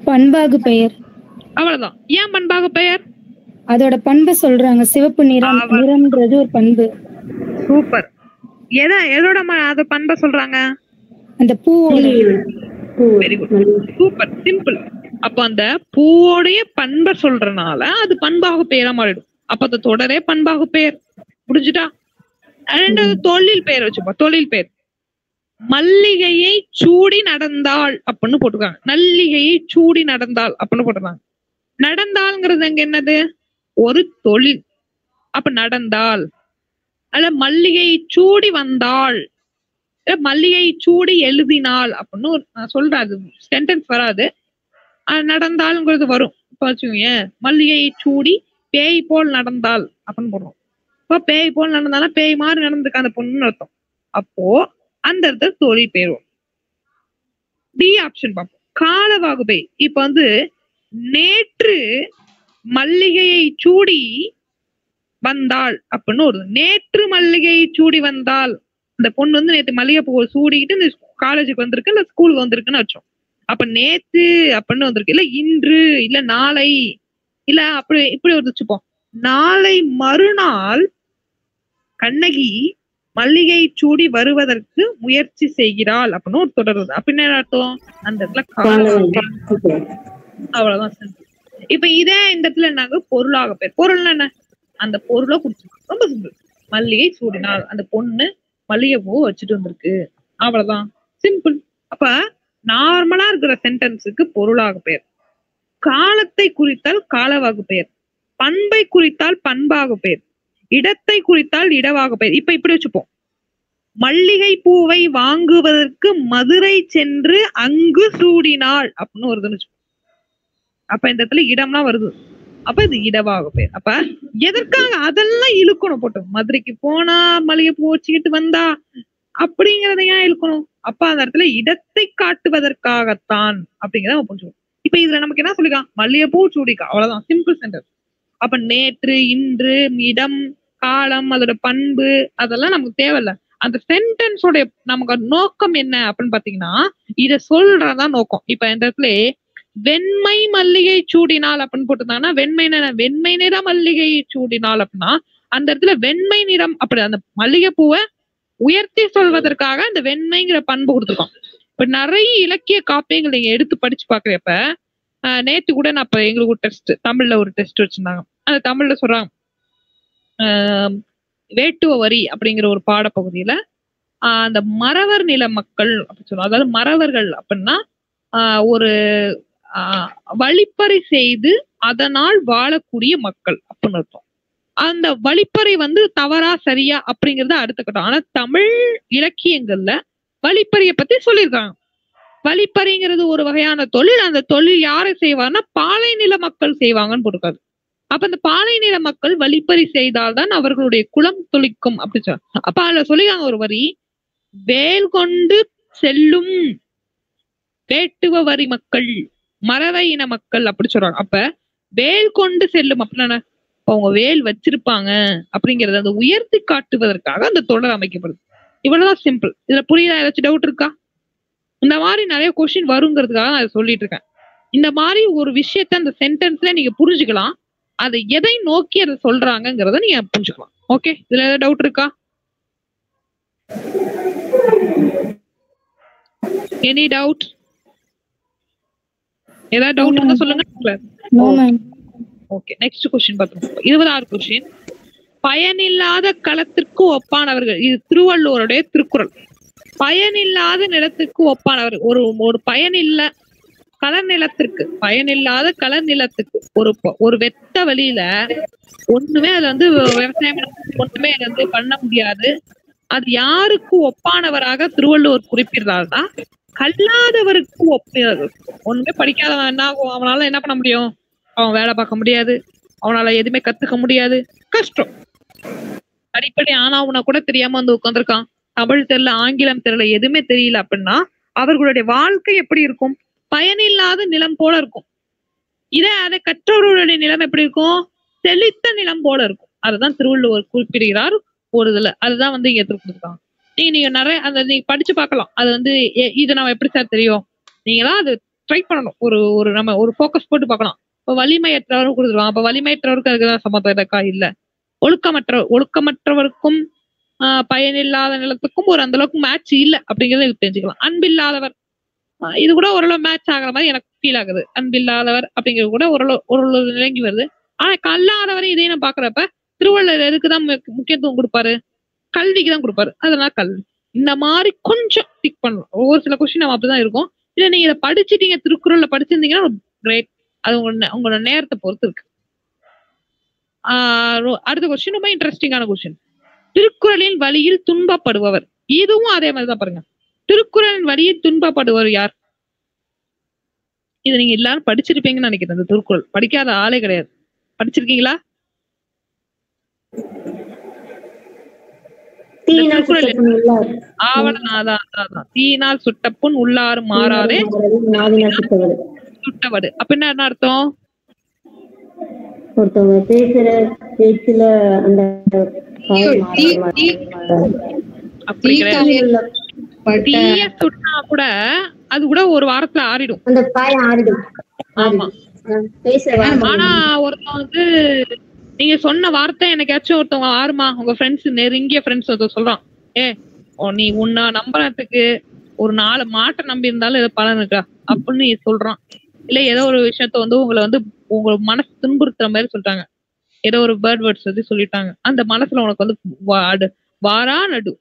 பண்பாகு பெயர். அவ்வளவுதான். ஏன் பண்பாகு பெயர்? அதோட பண்பை சொல்றாங்க. சிவப்பு நிறம், நிறம்ன்றது ஒரு பண்பு. சூப்பர். எதோட அத பண்பை சொல்றாங்க? அந்த பூவோட. Very good, super, simple. அப்ப அந்த பூவோடைய பண்பை சொல்றதுனால அது பண்பாகு பெயரா மாறிடும். அப்ப அந்த தொடரே பண்பாகு பெயர். புரிஞ்சுட்டா? ரெண்டாவது தொழில் பெயர் வச்சுப்போம். தொழில் பெயர் மல்லிகையை சூடி நடந்தாள் அப்படின்னு போட்டுருக்காங்க. நல்லிகையை சூடி நடந்தாள் அப்படின்னு போட்டுருக்காங்க. நடந்தாள்ங்கிறது அங்க என்னது? ஒரு தொழில். அப்ப நடந்தாள். அல்ல மல்லிகையை சூடி வந்தாள், மல்லிகை சூடி எழுதினாள் அப்படின்னு சொல்றேன். அது சென்டென்ஸ் வராது, நடந்தாள்ங்கிறது வரும். இப்ப வச்சுக்கோங்க, மல்லிகையை சூடி பேய் போல் நடந்தாள் அப்படின்னு போடுறோம். இப்போ பேய் போல் நடந்தாலும் பேய் மாதிரி நடந்திருக்க அந்த பொண்ணுன்னு அர்த்தம். அப்போ அந்த இடத்துல தொழில் பெயர். டி ஆப்ஷன் பார்ப்போம். காலவாகுபை. இப்ப வந்து நேற்று மல்லிகையை சூடி வந்தாள் அப்படின்னு ஒரு, நேற்று மல்லிகையை சூடி வந்தாள். இந்த பொண்ணு வந்து நேற்று மல்லிகை பூ சூடிக்கிட்டு இந்த காலேஜுக்கு வந்திருக்கு, இல்ல ஸ்கூலுக்கு வந்திருக்குன்னு வச்சோம். அப்ப நேத்து அப்படின்னு வந்திருக்கு, இல்ல இன்று, இல்ல நாளை, இல்ல அப்படி இப்படி வச்சுப்போம். நாளை மறுநாள் கண்ணகி மல்லிகை சூடி வருவதற்கு முயற்சி செய்கிறாள் அப்படின்னு ஒரு தொடர். அப்படின்னு என்ன அர்த்தம்? அந்த இடத்துல அவ்வளவுதான். இப்ப இதே இந்த இடத்துல என்னங்க பொருளாக பெயர். பொருள் என்ன? அந்த பொருளை குடிச்சிருக்கோம். ரொம்ப சிம்பிள். மல்லிகை சூடினால் அந்த பொண்ணு மல்லிகை பூ வச்சுட்டு வந்திருக்கு, அவ்வளவுதான், சிம்பிள். அப்ப நார்மலா இருக்கிற சென்டென்ஸுக்கு பொருளாக பெயர். காலத்தை குறித்தால் காலவாகு பெயர், பண்பை குறித்தால் பண்பாகு பெயர், இடத்தை குறித்தால் இடவாகு பெயர். இப்ப இப்படி வச்சுப்போம். மல்லிகை பூவை வாங்குவதற்கு மதுரை சென்று அங்கு சூடினாள் அப்படின்னு வருதுன்னு வச்சுப்போம். அப்ப இந்த இடத்துல இடம்லாம் வருது. அப்ப இது இடவாக பெயர். அப்ப எதற்காக அதெல்லாம் இழுக்கணும் போட்டு? மதுரைக்கு போனா மல்லிகை பூ வச்சுக்கிட்டு வந்தா அப்படிங்கறத ஏன் இழுக்கணும்? அப்ப அந்த இடத்துல இடத்தை காட்டுவதற்காகத்தான் அப்படிங்கிறத புரிஞ்சுக்கணும். இப்ப இதுல நமக்கு என்ன சொல்லிக்கலாம்? மல்லிகை பூ சூடிக்கா, அவ்வளவுதான், சிம்பிள் சென்டென்ஸ். அப்ப நேற்று, இன்று, இடம், காலம், அதோட பண்பு அதெல்லாம் நமக்கு தேவையில்ல. அந்த சென்டென்ஸோட நமக்கு நோக்கம் என்ன அப்படின்னு பாத்தீங்கன்னா, இத சொல்றதான் நோக்கம். இப்ப இந்த இடத்துல வெண்மை மல்லிகை சூடினால் அப்படின்னு போட்டுருந்தாங்கன்னா, வெண்மை நிற மல்லிகை சூடினால் அப்படின்னா அந்த இடத்துல வெண்மை நிறம் அப்படி அந்த மல்லிகை பூவை உயர்த்தி சொல்வதற்காக அந்த வெண்மைங்கிற பண்பு கொடுத்துருக்கோம். இப்ப நிறைய இலக்கிய காப்பியங்கள் நீங்க எடுத்து படிச்சு பாக்குறப்ப, நேத்து கூட நான் இப்ப எங்களுக்கு ஒரு டெஸ்ட், தமிழ்ல ஒரு டெஸ்ட் வச்சிருந்தாங்க. அந்த தமிழ்ல சொல்றாங்க, வேட்டுவ வரி அப்படிங்கிற ஒரு பாடப்பகுதியில அந்த மறவர் நில மக்கள் அப்படி சொல்லுவோம். அதாவது மறவர்கள் அப்படின்னா ஒரு வழிப்பறை செய்து அதனால் வாழக்கூடிய மக்கள் அப்படின்னு அர்த்தம். அந்த வழிப்பறை வந்து தவறா சரியா அப்படிங்கறத அடுத்த கட்டம். ஆனா தமிழ் இலக்கியங்கள்ல வழிப்பறைய பத்தி சொல்லியிருக்காங்க. வழிப்பறைங்கிறது ஒரு வகையான தொழில். அந்த தொழில் யாரை செய்வார்னா பாலை நில மக்கள் செய்வாங்கன்னு போட்டிருக்காரு. அப்ப அந்த பாலை நில மக்கள் வழிப்பறி செய்தால்தான் அவர்களுடைய குலம் தொழிக்கும் அப்படி சொல்ல. அப்ப அதுல சொல்லிருக்காங்க ஒரு வரி, வேல் கொண்டு செல்லும் வேட்டுவ வரி மக்கள், மறவை இன மக்கள் அப்படி சொல்றாங்க. அப்ப வேல் கொண்டு செல்லும் அப்படின்னா அவங்க வேல் வச்சிருப்பாங்க அப்படிங்கறது அந்த உயர்த்தி காட்டுவதற்காக அந்த தொடர் அமைக்கப்படுது. இவ்வளவுதான், சிம்பிள். இதுல புரியுதா? ஏதாச்சும் டவுட் இருக்கா? இந்த மாதிரி நிறைய கொஸ்டின் வருங்கிறதுக்காக நான் சொல்லிட்டு இருக்கேன். இந்த மாதிரி ஒரு விஷயத்த அந்த சென்டென்ஸ்ல நீங்க புரிஞ்சுக்கலாம். அதை எதை நோக்கி அதை சொல்றாங்கிறத நீங்க புரிஞ்சுக்கலாம். ஓகே, இதுல ஏதாவது டவுட் இருக்கா? Any doubt? ஏதாவது டவுட் இருந்தா சொல்லுங்க. ஓகே, நெக்ஸ்ட் क्वेश्चन பாத்துறோம். 20வது क्वेश्चन. பயனில்லாத களத்திற்கு ஒப்பானவர்கள். இது திருவள்ளுவருடைய திருக்குறள். பயனில்லாத நிலத்திற்கு ஒப்பானவர். ஒரு பயனில்ல கள நிலத்திற்கு, பயனில்லாத கள நிலத்துக்கு, ஒரு வெத்த வழியில ஒண்ணுமே அது வந்து விவசாயம் ஒண்ணுமே அது வந்து பண்ண முடியாது. அது யாருக்கு ஒப்பானவராக திருவள்ளுவர் குறிப்பிடுறாருன்னா, கல்லாதவருக்கு ஒண்ணுமே படிக்காதவன் என்ன ஆகும்? அவனால என்ன பண்ண முடியும்? அவன் வேலை பார்க்க முடியாது, அவனால எதுவுமே கத்துக்க முடியாது, கஷ்டம். அடிப்படை ஆனாவுனா கூட தெரியாம வந்து உட்காந்துருக்கான். தமிழ் தெரியல, ஆங்கிலம் தெரியல, எதுவுமே தெரியல அப்படின்னா அவர்களுடைய வாழ்க்கை எப்படி இருக்கும்? பயனில்லாத நிலம் போல இருக்கும். அதை கற்றவர்களுடைய நிலம் எப்படி இருக்கும்? செழித்த நிலம் போல இருக்கும். அதுதான் திருவள்ளுவர் குறிப்பிடுகிறார் ஒரு இதுல. அதுதான் வந்து இங்க கொடுத்துருக்காங்க. நீங்க நிறைய அந்த நீங்க படிச்சு பார்க்கலாம். அது வந்து இது நம்ம எப்படி சார் தெரியும்? நீங்களாம் அது ட்ரை பண்ணணும். ஒரு நம்ம ஒரு ஃபோக்கஸ் போட்டு பார்க்கலாம். இப்ப வலிமையற்றவரும் கொடுத்துருவாங்க. அப்ப வலிமையற்றவருக்கு அதுக்குதான் சம்மந்தம் இருக்கா? இல்ல. ஒழுக்கமற்றவருக்கும் பயனில்லாத நிலத்துக்கும் ஒரு அந்த அளவுக்கு மேட்ச் இல்ல அப்படிங்கறத தெரிஞ்சுக்கலாம். அன்பில்லாதவர், இது கூட ஓரளவு மேட்ச் ஆகிற மாதிரி எனக்கு ஃபீல் ஆகுது. அன்பில்லாதவர் அப்படிங்கிறது கூட ஓரளவு நிலங்கி வருது. ஆனா கல்லாதவரை இதையும் நான் பாக்குறப்ப திருவள்ளுவர் எதுக்குதான் முக்கியத்துவம் கொடுப்பாரு? கல்விக்கு தான் கொடுப்பாரு. அதனால கல்வி. இந்த மாதிரி கொஞ்சம் டிக் பண்ணணும். ஒவ்வொரு சில கொஸ்டின் நம்ம அப்படிதான் இருக்கும். இல்ல நீங்க இதை படிச்சுட்டீங்க, திருக்குறள்ல படிச்சிருந்தீங்கன்னா கிரேட். அது உங்களோட நேரத்தை பொறுத்து இருக்கு. அடுத்த கொஸ்டின் ரொம்ப இன்ட்ரெஸ்டிங்கான கொஸ்டின். திருக்குறளின் வழியில் துன்பப்படுபவர். இதுவும் அதே மாதிரிதான் பாருங்க. திருக்குறளின் வழியில் துன்பப்படுபவர் யார்? இது நீங்க எல்லாரும் படிச்சிருப்பீங்கன்னு நினைக்கிறேன். இந்த திருக்குறள் படிக்காத ஆளே கிடையாது. படிச்சிருக்கீங்களா? தீயினால் சுட்டப்புண் உள்ளாரும் மாறாதே சுட்டவடு. அப்படின்னா என்ன அர்த்தம்? ஒருத்தவங்க பேசுற பேச்சுல அந்த அப்படி கிடையாது. தீய சுட்டா கூட அது கூட ஒரு வாரத்துல ஆறிடும். அந்த காயம் ஆறிடும். ஆமா. ஆனா ஒருத்தவங்க வந்து நீங்க சொன்ன வார்த்தை எனக்காச்சும் ஒருத்தவங்க ஆறுமா, உங்க ஃப்ரெண்ட்ஸ், நெருங்கிய ஃப்ரெண்ட்ஸ் ஒருத்தர் சொல்றான், நீ உன்னை நம்புறதுக்கு ஒரு 4 மாட்டை நம்பி இருந்தாலும் ஏதோ பலன் இருக்கா அப்படின்னு சொல்றான். இல்ல ஏதோ ஒரு விஷயத்த வந்து உங்களை வந்து உங்க மனசு துன்புறுத்துற மாதிரி சொல்லிட்டாங்க. ஏதோ ஒரு பேர்ட் வேர்ட்ஸ் வந்து சொல்லிட்டாங்க. அந்த மனசுல உனக்கு வந்து வாரா நடு.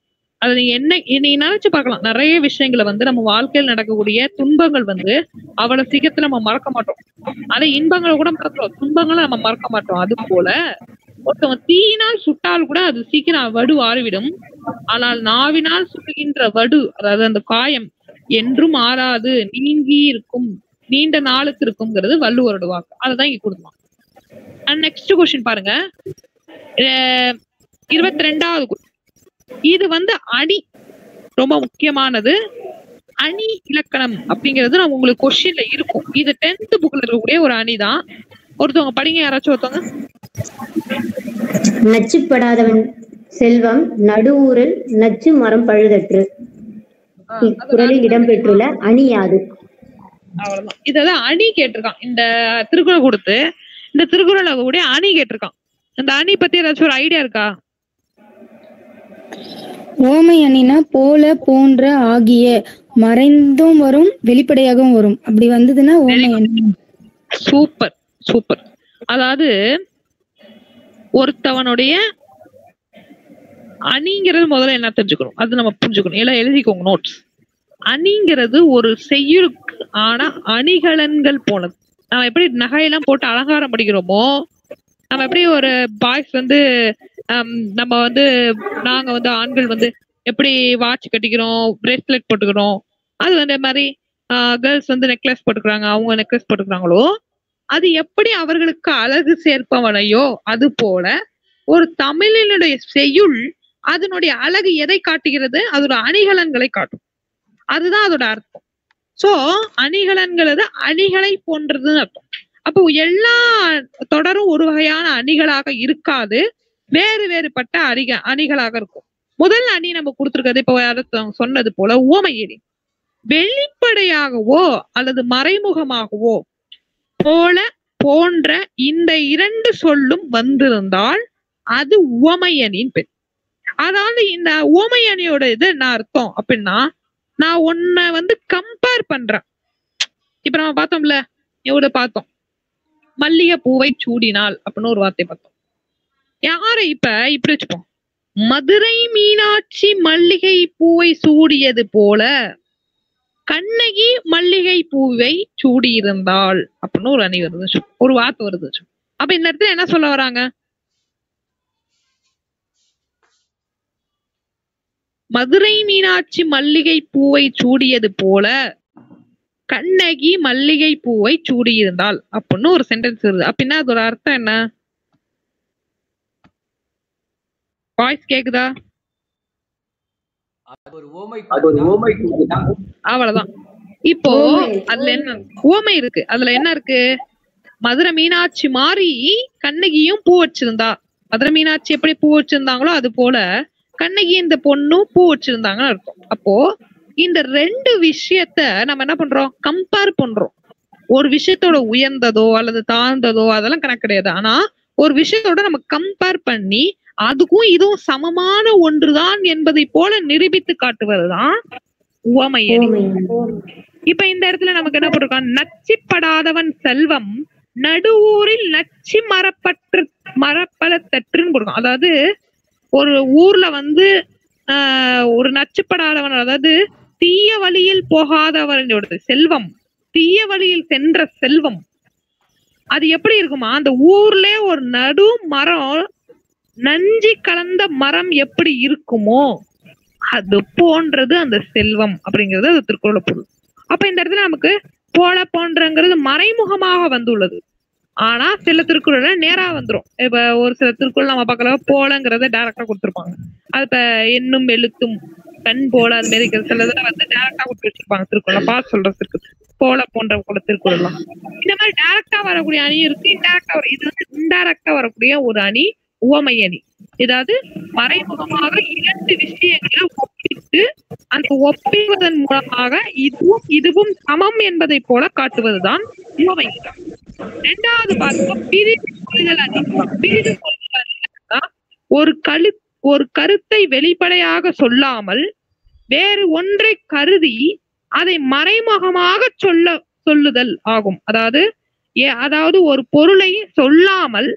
அதை நீங்க நினைச்சு பார்க்கலாம். நிறைய விஷயங்களை வந்து நம்ம வாழ்க்கையில் நடக்கக்கூடிய துன்பங்கள் வந்து அவ்வளவு சீக்கிரத்துல நம்ம மறக்க மாட்டோம். அதை இன்பங்களை கூட மறக்கிறோம், துன்பங்களை நம்ம மறக்க மாட்டோம். அது போல ஒருத்தவங்க தீயினால் சுட்டால் கூட அது சீக்கிரம் வடு ஆறிவிடும். ஆனால் நாவினால் சுடுகின்ற வடு, அதாவது அந்த காயம் என்றும் ஆறாது, நீங்கி இருக்கும், நீண்ட நாளுக்கு இருக்கும்ங்கிறது வள்ளுவரோட வாக்கு. அதுதான் இங்க கொடுக்கலாம். அண்ட் நெக்ஸ்ட் கொஸ்டின் பாருங்க. 22வது கொஸ்டின். இது வந்து அணி, ரொம்ப முக்கியமானது. அணி இலக்கணம் அப்படிங்கிறது நம்ம உங்களுக்கு கொஸ்டின்ல இருக்கும். இது 10th புக்ல இருக்கக்கூடிய ஒரு அணிதான். ஒருத்தவங்க படிங்க, யாராச்சும் ஒருத்தவங்க. நச்சுப்படாதவன் செல்வம் நடுவூரில் நச்சு மரம் பழுதற்று. இக்குறளில் இடம்பெற்றுள்ள அணி யாது? அவ்வளவுதான். இததான் அணி கேட்டிருக்கான். இந்த திருக்குறள் கொடுத்து இந்த திருக்குறளை கூட அணி கேட்டிருக்கான். இந்த அணி பத்தி ஏதாச்சும் ஒரு ஐடியா இருக்கா? ஓமை அணினா போல, போன்ற, ஆகிய, மறைந்தும் வரும், வெளிப்படையாகவும் வரும். அப்படி வந்ததுன்னா ஓமை அணி. Super super. அதாவது ஒருத்தவனுடைய அணிங்கிறது முதல்ல என்ன தெரிஞ்சுக்கணும், அது நம்ம புரிஞ்சுக்கணும். எல்லாம் எழுதிக்கோங்க நோட்ஸ். அணிங்கிறது ஒரு செய்யுளுக்கு ஆனா அணிகலன்கள் போனது. நம்ம எப்படி நகையெல்லாம் போட்டு அலங்காரம் படிக்கிறோமோ, நம்ம எப்படி ஒரு பாய்ஸ் வந்து நம்ம வந்து நாங்க வந்து ஆண்கள் வந்து எப்படி வாட்ச் கட்டிக்கிறோம், பிரேஸ்லெட் போட்டுக்கிறோம், அது வந்து மாதிரி கேர்ள்ஸ் வந்து நெக்லஸ் போட்டுக்கிறாங்க, அவங்க நெக்லஸ் போட்டுக்கிறாங்களோ, அது எப்படி அவர்களுக்கு அழகு சேர்ப்பவனையோ அது போல ஒரு தமிழினுடைய செய்யுள் அதனுடைய அழகு எதை காட்டுகிறது? அதோட அணிகலன்களை காட்டும். அதுதான் அதோட அர்த்தம். சோ அணிகலன்கிறது அணிகளை போன்றதுன்னு அர்த்தம். அப்போ எல்லா தொடரும் ஒரு வகையான அணிகளாக இருக்காது, வேறு வேறுபட்ட அணிகளாக இருக்கும். முதல் அணி நம்ம கொடுத்துருக்கிறது இப்ப சொன்னது போல உவமை அணி. வெளிப்படையாகவோ அல்லது மறைமுகமாகவோ போல, போன்ற இந்த 2 சொல்லும் வந்திருந்தால் அது உவமையணியின் பெயர். அதாவது இந்த உவமையணியோட இது என்ன அர்த்தம் அப்படின்னா, நான் உன்னை வந்து கம்பேர் பண்றேன். இப்ப நம்ம பார்த்தோம்ல, எவ்வளவு பார்த்தோம், மல்லிகை பூவை சூடினாள் அப்படின்னு ஒரு வார்த்தை பார்த்தோம். யாரை இப்ப இப்படி வச்சுப்போம், மதுரை மீனாட்சி மல்லிகை பூவை சூடியது போல கண்ணகி மல்லிகை பூவை சூடியிருந்தாள் அப்படின்னு ஒரு அணி வருது, ஒரு வார்த்தை வருது. அப்ப இந்த இடத்துல என்ன சொல்ல வராங்க, மதுரை மீனாட்சி மல்லிகை பூவை சூடியது போல கண்ணகி மல்லிகை பூவை சூடியிருந்தாள் அப்படின்னு ஒரு சென்டென்ஸ் வருது. அப்படின்னா அதோட அர்த்தம் என்ன? வாய்ஸ் கேக்குதா? அவ்வளவுதான். இப்போ அதுல என்ன உவமை இருக்கு, அதுல என்ன இருக்கு, மதுரை மீனாட்சி மாறி கண்ணகியும் பூ வச்சிருந்தா, மதுரை மீனாட்சி எப்படி பூ வச்சிருந்தாங்களோ அது போல கண்ணகி இந்த பொண்ணும் பூ வச்சிருந்தாங்கன்னு அர்த்தம். அப்போ இந்த 2 விஷயத்த நம்ம என்ன பண்றோம், கம்பேர் பண்றோம். ஒரு விஷயத்தோட உயர்ந்ததோ அல்லது தாழ்ந்ததோ அதெல்லாம் கணக்கு கிடையாது. ஆனா ஒரு விஷயத்தோட நம்ம கம்பேர் பண்ணி அதுக்கும் இதுவும் சமமான ஒன்றுதான் என்பதை போல நிரூபித்து காட்டுவதுதான் உவமையணி. இப்ப இந்த இடத்துல நமக்கு என்ன போட்டிருக்கான், நச்சிப்படாதவன் செல்வம் நடுவூரில் நச்சி மரப்பலத்தற்றுன்னு போட்டிருக்கான். அதாவது ஒரு ஊர்ல வந்து ஒரு நச்சுப்படாதவன், அதாவது தீய வழியில் போகாதவனோட செல்வம், தீய வழியில் சென்ற செல்வம் அது எப்படி இருக்குமா, அந்த ஊர்ல ஒரு நடு மரம் நஞ்சி கலந்த மரம் எப்படி இருக்குமோ அது போன்றது அந்த செல்வம் அப்படிங்கிறது அது திருக்குறள் பொருள். அப்ப இந்த இடத்துல நமக்கு போல போன்றங்கிறது மறைமுகமாக வந்துள்ளது. ஆனா சில திருக்குறள் நேரா வந்துரும். இப்ப ஒரு சில திருக்குறள் நம்ம பார்க்கலாம் போலங்கிறத டைரக்டா கொடுத்துருப்பாங்க. அது இப்ப எண்ணும் எழுத்தும் கண் போல அது மாதிரி சிலதுல வந்து டைரக்டா கொடுத்து வச்சிருப்பாங்க திருக்குறள். பார்த்து சொல்றது இருக்கு போல போன்ற கூட திருக்குறள்லாம். இந்த மாதிரி டைரக்டா வரக்கூடிய அணி இருக்கு, இன்டைரக்டா வர, இது வந்து இன்டைரக்டா வரக்கூடிய ஒரு அணி உவமை அணி. ஏதாவது மறைமுகமாக 2 விஷயங்களை ஒப்பிட்டு அந்த ஒப்பிடுவதன் மூலமாக இதுவும் சமம் என்பதை போல காட்டுவதுதான் உவமை. 2வது பார்த்தோம் பிரிது கொள்ளுதல் அணி. பிரிது கொள்ளுதல் அணி ஒரு கருத்தை வெளிப்படையாக சொல்லாமல் வேறு ஒன்றை கருதி அதை மறைமுகமாக சொல்லுதல் ஆகும். அதாவது ஒரு பொருளை சொல்லாமல்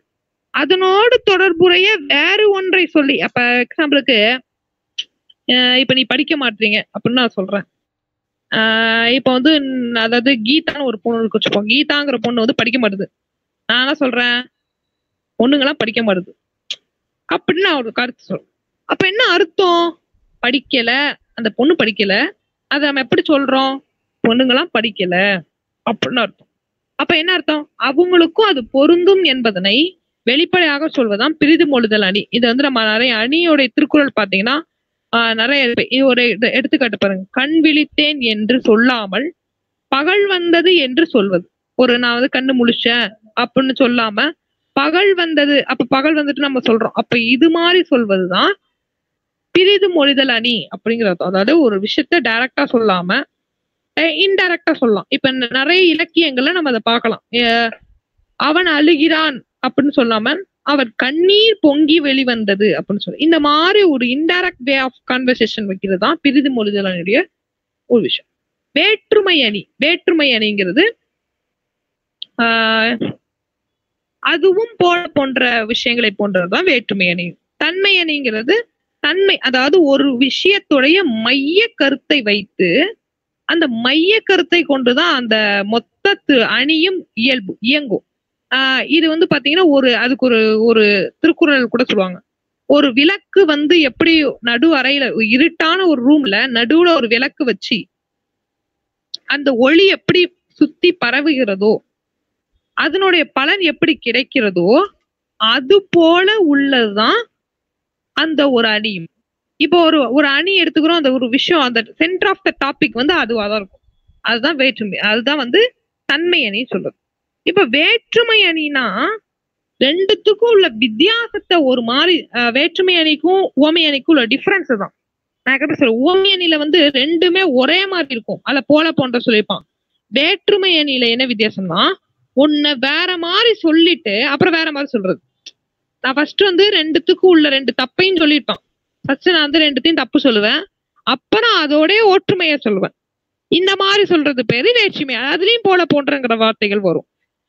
அதனோடு தொடர்புடைய வேறு ஒன்றை சொல்லி, அப்ப எக்ஸாம்பிளுக்கு இப்ப நீ படிக்க மாட்டீங்க அப்படின்னு நான் சொல்றேன். இப்ப வந்து அதாவது கீதான்னு ஒரு பொண்ணு இருக்கு வச்சுப்போம், கீதாங்கிற பொண்ணு வந்து படிக்க மாட்டுது. நான் என்ன சொல்றேன், பொண்ணுங்கெல்லாம் படிக்க மாட்டுது அப்படின்னு நான் ஒரு கருத்து சொல்றேன். அப்ப என்ன அர்த்தம், படிக்கல, அந்த பொண்ணு படிக்கல, அதை நம்ம எப்படி சொல்றோம், பொண்ணுங்கெல்லாம் படிக்கல அப்படின்னு அர்த்தம். அப்ப என்ன அர்த்தம், அவங்களுக்கும் அது பொருந்தும் என்பதனை வெளிப்படையாக சொல்வதுதான் பிரிது மொழிதல் அணி. இது வந்து நம்ம நிறைய அணியோட திருக்குறள் பாத்தீங்கன்னா நிறைய ஒரு எடுத்துக்காட்டு பாருங்க. கண் விழித்தேன் என்று சொல்லாமல் பகல் வந்தது என்று சொல்வது. நான் வந்து கண்ணு முழிச்சேன் அப்படின்னு சொல்லாம பகல் வந்தது, அப்ப பகல் வந்துட்டு நம்ம சொல்றோம். அப்ப இது மாதிரி சொல்வதுதான் பிரிது மொழிதல் அணி அப்படிங்கிறது. அதாவது ஒரு விஷயத்த டைரக்டா சொல்லாம இன்டைரக்டா சொல்லலாம். இப்ப நிறைய இலக்கியங்கள்ல நம்ம அதை பார்க்கலாம். அவன் அழுகிறான் அப்படின்னு சொல்லாம அவர் கண்ணீர் பொங்கி வெளிவந்தது அப்படின்னு சொல்லி, இந்த மாதிரி ஒரு இன்டைரக்ட் வே ஆஃப் கான்வர்சேஷன் வைக்கிறது தான் பிரிது மொழிதல் அணியுடைய ஒரு விஷயம். வேற்றுமை அணி, வேற்றுமை அணிங்கிறது அதுவும் போன்ற விஷயங்களை போன்றதுதான் வேற்றுமை அணி. தன்மை அணிங்கிறது தன்மை, அதாவது ஒரு விஷயத்துடைய மைய கருத்தை வைத்து அந்த மைய கருத்தை கொண்டுதான் அந்த மொத்த அணியும் இயங்கும். இது வந்து பாத்தீங்கன்னா அதுக்கு ஒரு திருக்குறள் கூட சொல்லுவாங்க. ஒரு விளக்கு வந்து எப்படி நடு அறையில இருட்டான ஒரு ரூம்ல நடுவுல ஒரு விளக்கு வச்சு அந்த ஒளி எப்படி சுத்தி பரவுகிறதோ அதனுடைய பலன் எப்படி கிடைக்கிறதோ அது போல உள்ளதுதான் அந்த ஒரு அணியும். இப்போ ஒரு அணி எடுத்துக்கிறோம், அந்த ஒரு விஷயம், அந்த சென்டர் ஆஃப் த டாபிக் வந்து அதுவாதான் இருக்கும். அதுதான் வேற்றுமை, அதுதான் வந்து தன்மை அணி சொல்றது. இப்ப வேற்றுமை அணினா ரெண்டுத்துக்கும் உள்ள வித்தியாசத்தை ஒரு மாதிரி, வேற்றுமை அணிக்கும் உவமை அணிக்கும் உள்ள டிஃபரன்ஸ் தான் நான் எப்படி சொல்றேன். உவமை அணியில வந்து ரெண்டுமே ஒரே மாதிரி இருக்கும், அத போல போன்ற சொல்லியிருப்பான். வேற்றுமை அணியில என்ன வித்தியாசம்னா ஒன்ன வேற மாதிரி சொல்லிட்டு அப்புறம் வேற மாதிரி சொல்றது. நான் ஃபர்ஸ்ட் வந்து ரெண்டுத்துக்கும் உள்ள ரெண்டு தப்பையும் சொல்லிருப்பான். ஃபர்ஸ்ட் நான் வந்து ரெண்டுத்தையும் தப்பு சொல்லுவேன், அப்புறம் அதோட ஒற்றுமையை சொல்லுவேன். இந்த மாதிரி சொல்றது பேரு வேற்றுமை. அதுலயும் போல போன்றங்கிற வார்த்தைகள் வரும்.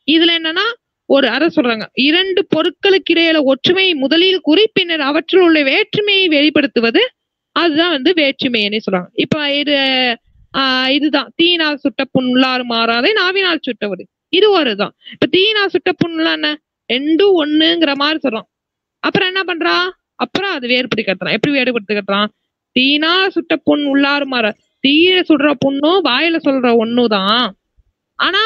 இதுல என்னன்னா ஒரு அத சொல்றாங்க, இரண்டு பொருட்களுக்கு இடையில ஒற்றுமையை முதலில் கூறி பின்னர் அவற்றில் உள்ள வேற்றுமையை வெளிப்படுத்துவது, அதுதான் வந்து வேற்றுமைன்னு சொல்றாங்க. இப்ப இதுதான் தீயினால் சுட்ட புண்ணுள்ளாறு மாறாதே நாவினால் சுட்டவது, இது ஒருதான். இப்ப தீயினால் சுட்ட புண்ணுலாம் என்ன, ரெண்டும் ஒண்ணுங்கிற மாதிரி சொல்றான். அப்புறம் என்ன பண்றான், அப்புறம் அது வேறுபடுத்தி கட்டுறான். எப்படி வேறுபடுத்தி கட்டுறான், தீயினால் சுட்ட புண் உள்ளாறு மாற, தீயில சுடுற புண்ணும் வாயில சொல்ற ஒண்ணுதான். ஆனா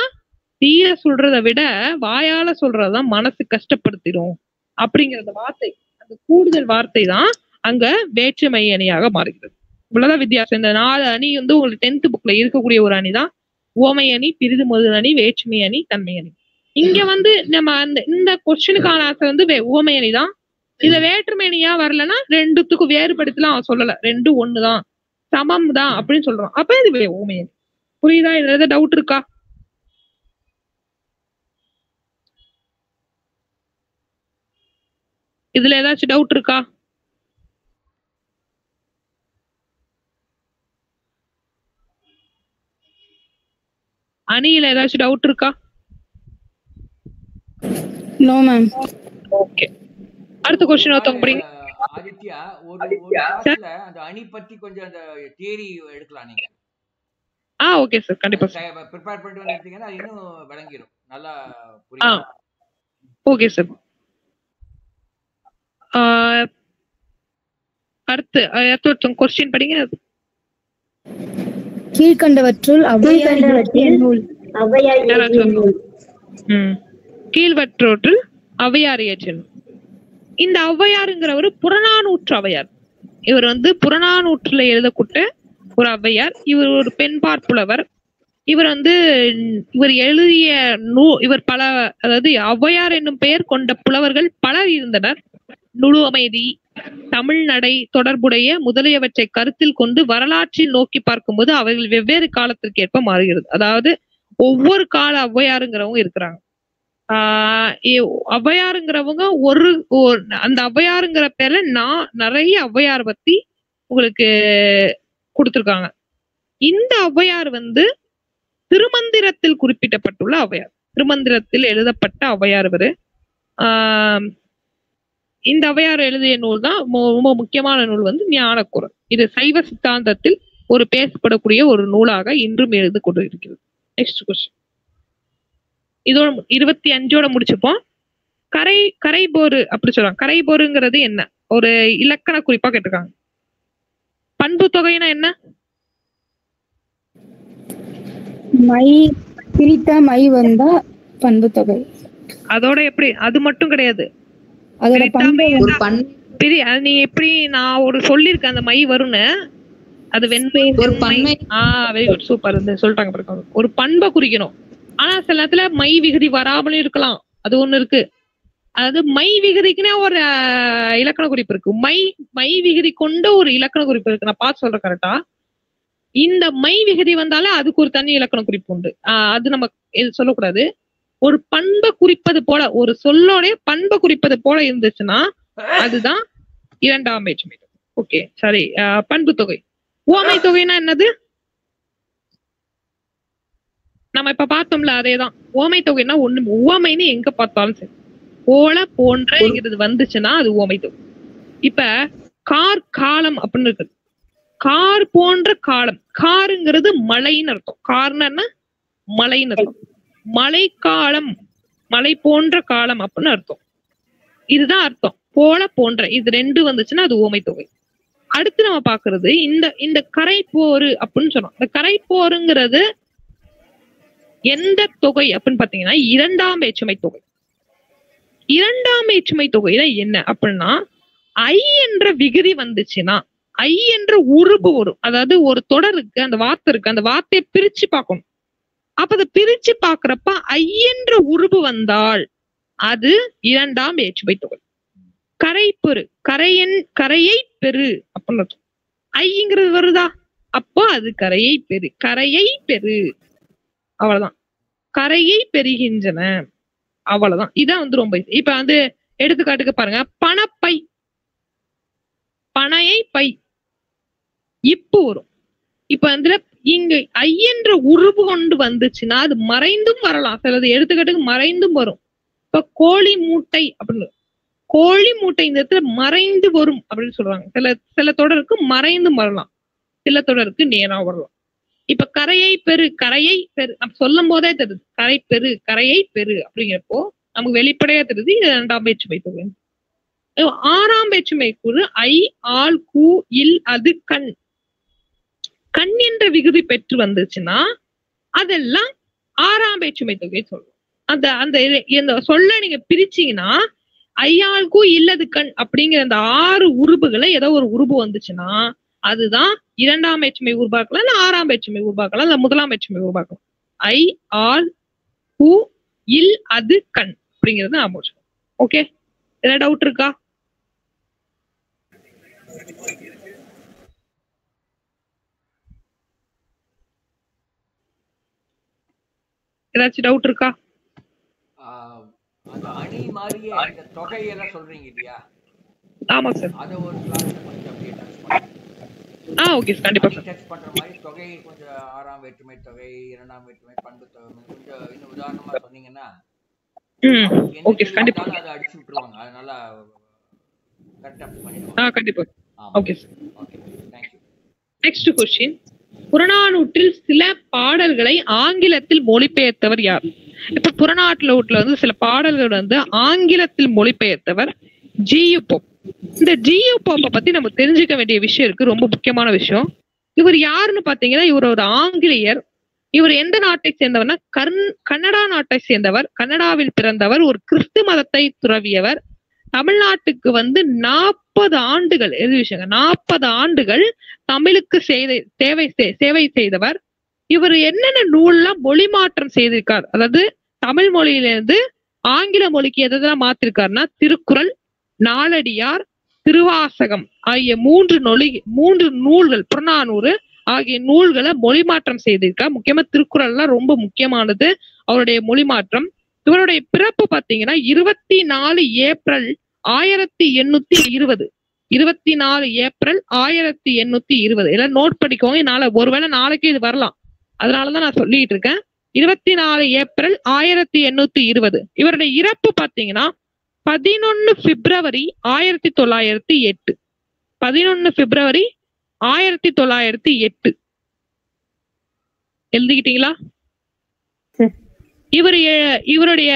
தீய சொல்றதை விட வாயால சொல்றதுதான் மனசு கஷ்டப்படுத்திடும் அப்படிங்கறத வார்த்தை, அந்த கூடுதல் வார்த்தை தான் அங்க வேற்றுமை அணியாக மாறுகிறது. இவ்வளவுதான் வித்தியாசம். இந்த 4 அணி வந்து உங்களுக்கு 10th புக்ல இருக்கக்கூடிய ஒரு அணி தான் ஓமை அணி, பிரிது முதல் அணி, வேற்றுமை அணி, தன்மை அணி. இங்க வந்து நம்ம இந்த கொஸ்டினுக்கான ஆன்சர் வந்து ஓமை அணி தான். இதுல வேற்றுமை அணியா வரலன்னா ரெண்டுத்துக்கும் வேறுபடுத்தலாம் அவன் சொல்லல, ரெண்டும் ஒண்ணுதான் சமம் தான் அப்படின்னு சொல்றான். அப்ப இது ஓமை அணி. புரியுதா? இதுல ஏதாவது டவுட் இருக்கா? இதுல ஏதாச்சும் டவுட் இருக்கா? அணியில ஏதாச்சும் டவுட் இருக்கா? No ma'am. ஓகே, அடுத்த क्वेश्चन ஒருத்தங்க படிங்க. ஆதித்யா, ஒரு கிளாஸ்ல அந்த அணி பத்தி கொஞ்சம் அந்த தியரி எடுக்கலாம் நீங்க. ஓகே சார், கண்டிப்பா ப்ரிப்பேர் பண்ணிட்டு வந்து எடுத்தீங்கன்னா அது இன்னும் விளங்கிரும், நல்லா புரியும். Okay sir. அடுத்து ஒருத்தங்க क्वेश्चन படிங்க. கீழ்கண்டவற்றுள் கீழ்வற்றோற்றில் ஔவையார் இயற்றிய நூல். இந்த ஔவையாருங்கிறவர் புறநானூற்று ஔவையார். இவர் வந்து புறநானூற்றுல எழுதக்கூட்ட ஒரு ஔவையார். இவர் ஒரு பெண்பாற் புலவர். இவர் வந்து இவர் எழுதிய இவர் பல, அதாவது ஔவையார் என்னும் பெயர் கொண்ட புலவர்கள் பலர் இருந்தனர். நுழு அமைதி, தமிழ் நடை தொடர்புடைய முதலியவற்றை கருத்தில் கொண்டு வரலாற்றில் நோக்கி பார்க்கும்போது அவர்கள் வெவ்வேறு காலத்திற்கு ஏற்ப மாறுகிறது. அதாவது ஒவ்வொரு கால ஔவையாருங்கிறவங்க இருக்கிறாங்க. ஔவையாருங்கிறவங்க அந்த ஔவையாருங்கிற பேர்ல நிறைய ஔவையார் பத்தி உங்களுக்கு கொடுத்திருக்காங்க. இந்த ஔவையார் வந்து திருமந்திரத்தில் குறிப்பிடப்பட்டுள்ள ஔவையார், திருமந்திரத்தில் எழுதப்பட்ட ஔவையார் இவரு. இந்த ஔவையார் எழுதிய நூல் தான் ரொம்ப முக்கியமான நூல் வந்து ஞானக்குறள். இது சைவ சித்தாந்தத்தில் ஒரு பேசப்படக்கூடிய ஒரு நூலாக இன்றும் எழுது கொண்டு இருக்கிறது. நெக்ஸ்ட் क्वेश्चन, இதோட 25ஓட முடிச்சுப்போம். கரைபோரு அப்படி சொல்றாங்க. கரைபோருங்கிறது என்ன, ஒரு இலக்கண குறிப்பா கேட்டிருக்காங்க. பண்பு தொகைனா என்ன? மை பிரித்தா மை வந்தா பண்பு தொகை. அதோட எப்படி, அது மட்டும் கிடையாது, அதோட பண்பு நீ எப்படி நான் ஒரு சொல்லிருக்கேன் அந்த மை வரும்னு, அது வெண்மை ஒரு பன்மை. Very good, super. சொல்லிட்டாங்க பாருங்க, ஒரு பண்பை குறிக்கணும். ஆனா சில நேரத்துல மை விகுதி வராமலும் இருக்கலாம், அது ஒண்ணு இருக்கு. அதாவது மை விகுதிக்குன்னே ஒரு இலக்கண குறிப்பு இருக்கு. மை விகுதி கொண்ட ஒரு இலக்கண குறிப்பு இருக்கு. நான் பார்த்து சொல்றேன் கரெக்டா. இந்த மை விகுதி வந்தாலே அதுக்கு ஒரு தனி இலக்கண குறிப்பு உண்டு. அது நம்ம சொல்லக்கூடாது. ஒரு பண்பை குறிப்பது போல, ஒரு சொல்லோடைய பண்பை குறிப்பது போல இருந்துச்சுன்னா அதுதான் இரண்டாம் வேற்றுமை. ஓகே, சரி. பண்பு தொகை. உவமை தொகைனா என்னது? நம்ம இப்ப பார்த்தோம்ல, அதேதான். உவமை தொகைன்னா ஒண்ணு, உவமைன்னு எங்க பார்த்தாலும் சரி, போல போன்றங்கிறது வந்துச்சுன்னா அது உவமை தொகை. இப்ப கார் காலம் அப்படின்னு இருக்குது. கார் போன்ற காலம், காருங்கிறது மழைன்னு அர்த்தம். கார்னா மழைன்னு அர்த்தம். மழை காலம், மழை போன்ற காலம் அப்படின்னு அர்த்தம். இதுதான் அர்த்தம். போல போன்ற, இது ரெண்டு வந்துச்சுன்னா அது உவமை தொகை. அடுத்து நம்ம பாக்குறது இந்த கரைப்போரு அப்படின்னு சொன்னோம். இந்த கரைப்போருங்கிறது எந்த தொகை அப்படின்னு பாத்தீங்கன்னா இரண்டாம் வேற்றுமை தொகை. இரண்டாம் வேற்றுமை தொகையில என்ன அப்படின்னா, ஐ என்ற விகுதி வந்துச்சுன்னா, ஐ என்ற உருபு வரும். அதாவது ஒரு தொடருக்கு அந்த வார்த்தை இருக்கு, அந்த வார்த்தையை பிரிச்சு பார்க்கணும். அப்ப அதை பிரிச்சு பாக்குறப்ப ஐ என்ற உருபு வந்தால் அது இரண்டாம் வேற்றுமை தொகை. கரைப்பெரு, கரையை பெரு அப்படின்னு ஐங்கிறது வருதா, அப்போ அது கரையை பெரு, கரையை பெரு. அவ்வளவுதான். கரையை பெறுகின்றன. அவ்வளவுதான். இதான் வந்து ரொம்ப இப்ப வந்து எடுத்துக்காட்டுக்கு பாருங்க, பணப்பை, பனையை பை, இப்பு வரும். இப்ப அதுல இங்க ஐ என்ற உருவு கொண்டு வந்துச்சுன்னா அது மறைந்தும் வரலாம். சிலது எடுத்துக்காட்டுக்கு மறைந்தும் வரும். இப்ப கோழி மூட்டை அப்படின்னு, கோழி மூட்டை இந்த இடத்துல மறைந்து வரும் அப்படின்னு சொல்றாங்க. சில தொடருக்கு மறைந்தும் வரலாம், சில தொடருக்கு நேரா வரலாம். இப்ப கரையை பெரு, கரையை பெரு சொல்லும் போதே தெரியுது. கரை பெரு, கரையை பெரு அப்படிங்கிறப்போ நமக்கு வெளிப்படையா தெரியுது இது 2ஆம் வேற்றுமை தொகை. 6ஆம் வேற்றுமை கூறு ஐ, ஆல், கூ, இல், அது, கண். கண் என்ற விகுதி பெற்று வந்துச்சுன்னா அதெல்லாம் 6ஆம் வேற்றுமை தொகை சொல்றோம். அந்த சொல்ல நீங்க பிரிச்சீங்கன்னா ஐயாளுக்கும் இல்லது கண் அப்படிங்கிற அந்த 6 உருபுகளை ஏதோ ஒரு உருபு வந்துச்சுன்னா அதுதான் 2ஆம் வேற்றுமை உருவாக்கலாம், இல்ல 6ஆம் வேற்றுமை உருவாக்கலாம், இல்ல 1ஆம் வேற்றுமை உருவாக்கலாம். ஐ, ஆல், கூ, இல், அது, கண் அப்படிங்கிறது ஆமோஷம். ஓகே, ஏதாவது டவுட் இருக்கா? ஏதாச்சும் டவுட் இருக்கா? அந்த அணி மாதிரியே இந்த தொகையெல்லாம் சொல்றீங்க இல்லையா? ஆமா சார். அத ஒரு கிளாஸ்ல கொஞ்சம் அப்படியே டச் பண்ணுங்க. ஓகே சார், கண்டிப்பா சார். டச் பண்ற மாதிரி தொகை கொஞ்சம் 6ஆம் வேற்றுமை தொகை, 2ஆம் வேற்றுமை, பண்பு தொகை கொஞ்சம் இன்னும் உதாரணமா சொன்னீங்கன்னா ஓகே சார், கண்டிப்பா அதை அடிச்சு விட்டுருவாங்க. அதனால கரெக்டா பண்ணிடுவாங்க. கண்டிப்பா. Okay sir. Okay, thank you. Next question. புறநானூற்றில் சில பாடல்களை ஆங்கிலத்தில் மொழிபெயர்த்தவர் யார்? இப்ப புறநானூற்றுல வந்து சில பாடல்கள் வந்து ஆங்கிலத்தில் மொழிபெயர்த்தவர் ஜி.யு. போப். இந்த ஜி.யு. போப்பை பத்தி நம்ம தெரிஞ்சுக்க வேண்டிய விஷயம் இருக்கு, ரொம்ப முக்கியமான விஷயம். இவர் யாருன்னு பாத்தீங்கன்னா இவர் ஒரு ஆங்கிலேயர். இவர் எந்த நாட்டை சேர்ந்தவர்னா கன்னடா நாட்டை சேர்ந்தவர். கன்னடாவில் பிறந்தவர். ஒரு கிறிஸ்து மதத்தை துறவியவர். தமிழ்நாட்டுக்கு வந்து 40 ஆண்டுகள் 40 ஆண்டுகள் தமிழுக்கு சேவை செய்தவர். இவர் என்னென்ன நூல்லாம் மொழி மாற்றம் செய்திருக்கார், அதாவது தமிழ் மொழியிலிருந்து ஆங்கில மொழிக்கு எதெல்லாம் மாத்திருக்காருன்னா திருக்குறள், நாலடியார், திருவாசகம் ஆகிய 3 நூல்கள், புறநானூறு ஆகிய நூல்களை மொழி மாற்றம் செய்திருக்கார். முக்கியமா திருக்குறள்லாம் ரொம்ப முக்கியமானது அவருடைய மொழி மாற்றம். இவருடைய பிறப்பு பாத்தீங்கன்னா 24 ஏப்ரல் 1820. 24 ஏப்ரல் 1820. எல்லாம் நோட் பண்ணிக்கோங்க. ஒருவேளை நாளைக்கு இது வரலாம், அதனாலதான் நான் சொல்லிட்டு இருக்கேன். 24 ஏப்ரல் 1820. இவருடைய இறப்பு பாத்தீங்கன்னா 11 பிப்ரவரி 1908. 11 பிப்ரவரி 1908. எழுதிக்கிட்டீங்களா? இவருடைய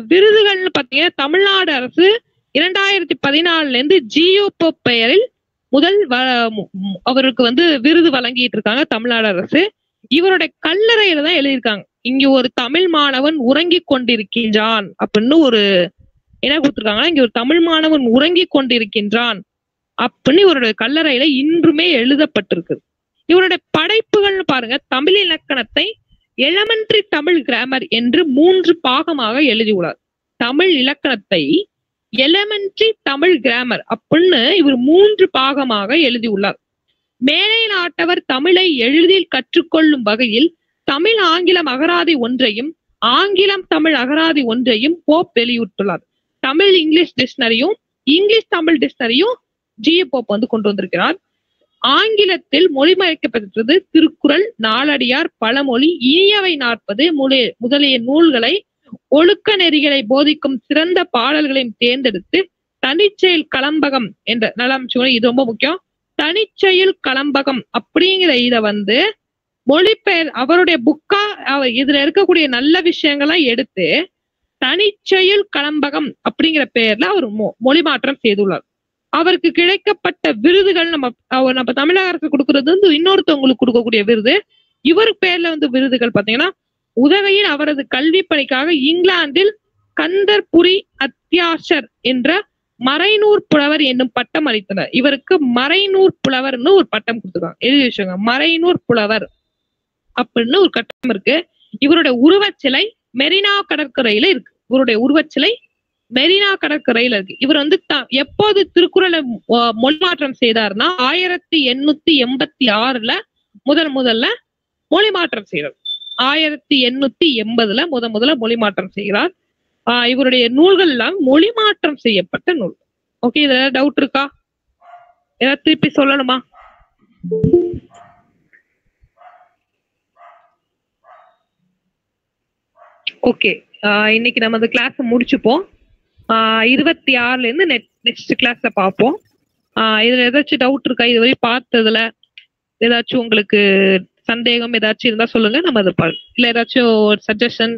விருதுகள்னு பாத்தீங்கன்னா தமிழ்நாடு அரசு 2014 இருந்து ஜி.யு. போப் பெயரில் அவருக்கு வந்து விருது வழங்கிட்டு இருக்காங்க தமிழ்நாடு அரசு. இவருடைய கல்லறையில தான் எழுதியிருக்காங்க, இங்க ஒரு தமிழ் மாணவன் உறங்கிக் கொண்டிருக்கின்றான் அப்படின்னு ஒரு என்ன கொடுத்திருக்காங்கன்னா, இங்க ஒரு தமிழ் மாணவன் உறங்கிக் கொண்டிருக்கின்றான் அப்படின்னு இவருடைய கல்லறையில இன்றுமே எழுதப்பட்டிருக்கு. இவருடைய படைப்புகள்னு பாருங்க, தமிழ் இலக்கணத்தை எலமெண்டரி தமிழ் கிராமர் என்று 3 பாகமாக எழுதியுள்ளார். தமிழ் இலக்கணத்தை எலமெண்டரி தமிழ் கிராமர் அப்படின்னு இவர் 3 பாகமாக எழுதியுள்ளார். மேலை நாட்டவர் தமிழை எளிதில் கற்றுக்கொள்ளும் வகையில் தமிழ் ஆங்கிலம் அகராதி ஒன்றையும் ஆங்கிலம் தமிழ் அகராதி ஒன்றையும் போப் வெளியிட்டுள்ளார். தமிழ் இங்கிலீஷ் டிக்ஷனரியும் இங்கிலீஷ் தமிழ் டிக்ஷனரியும் ஜி.யு. போப் வந்து கொண்டு வந்திருக்கிறார். ஆங்கிலத்தில் மொழிபெயர்க்கப்பட்டது திருக்குறள், நாலடியார், பழமொழி, இனியவை 40 முதலிய நூல்களை ஒழுக்க நெறிகளை போதிக்கும் சிறந்த பாடல்களையும் தேர்ந்தெடுத்து தனிச்செயல் கலம்பகம் என்ற நலம் இது ரொம்ப முக்கியம். தனிச்செயல் கலம்பகம் அப்படிங்கிற இத வந்து மொழிபெயர் அவருடைய புக்கா இதுல இருக்கக்கூடிய நல்ல விஷயங்கள்லாம் எடுத்து தனிச்செயல் கலம்பகம் அப்படிங்கிற பெயர்ல அவர் மொழி மாற்றம் செய்துள்ளார். அவருக்கு கிடைக்கப்பட்ட விருதுகள் நம்ம தமிழக அரசு கொடுக்கறது வந்து இன்னொருத்தவங்களுக்கு கொடுக்கக்கூடிய விருது. இவர் பேர்ல வந்து விருதுகள் பாத்தீங்கன்னா உதகையில் அவரது கல்வி பணிக்காக இங்கிலாந்தில் கந்தர்புரி அத்தியாசர் என்ற மறைநூற் புலவர் என்னும் பட்டம் அளித்தனர். இவருக்கு மறைநூற் புலவர்னு ஒரு பட்டம் கொடுத்துருக்காங்க. எழுதி வச்சுங்க, மறைநூற் புலவர் அப்படின்னு ஒரு கட்டம் இருக்கு. இவருடைய உருவச்சிலை மெரினா கடற்கரையில இருக்கு. இவருடைய உருவச்சிலை மெரினா கடற்கரையில இருக்கு. இவர் வந்து எப்போது திருக்குறளை மொழி மாற்றம் செய்தார்னா 1886 முதல்ல மொழி மாற்றம் செய்யறது. 1880 முதல்ல மொழி மாற்றம் செய்கிறார். இவருடைய நூல்கள் எல்லாம் மொழி மாற்றம் செய்யப்பட்ட நூல். ஓகே, இதுல டவுட் இருக்கா? ஏதாவது திருப்பி சொல்லணுமா? ஓகே, இன்னைக்கு நம்ம அந்த கிளாஸ் முடிச்சுப்போம். 26ல இருந்து நெக்ஸ்ட் கிளாஸ்ல பார்ப்போம். இதுல ஏதாச்சும் டவுட் இருக்கா? இதுவரை பார்த்ததுல ஏதாச்சும் உங்களுக்கு சந்தேகம் ஏதாச்சும் இருந்தா சொல்லுங்க, நம்ம அதை இல்ல ஏதாச்சும் சஜஷன்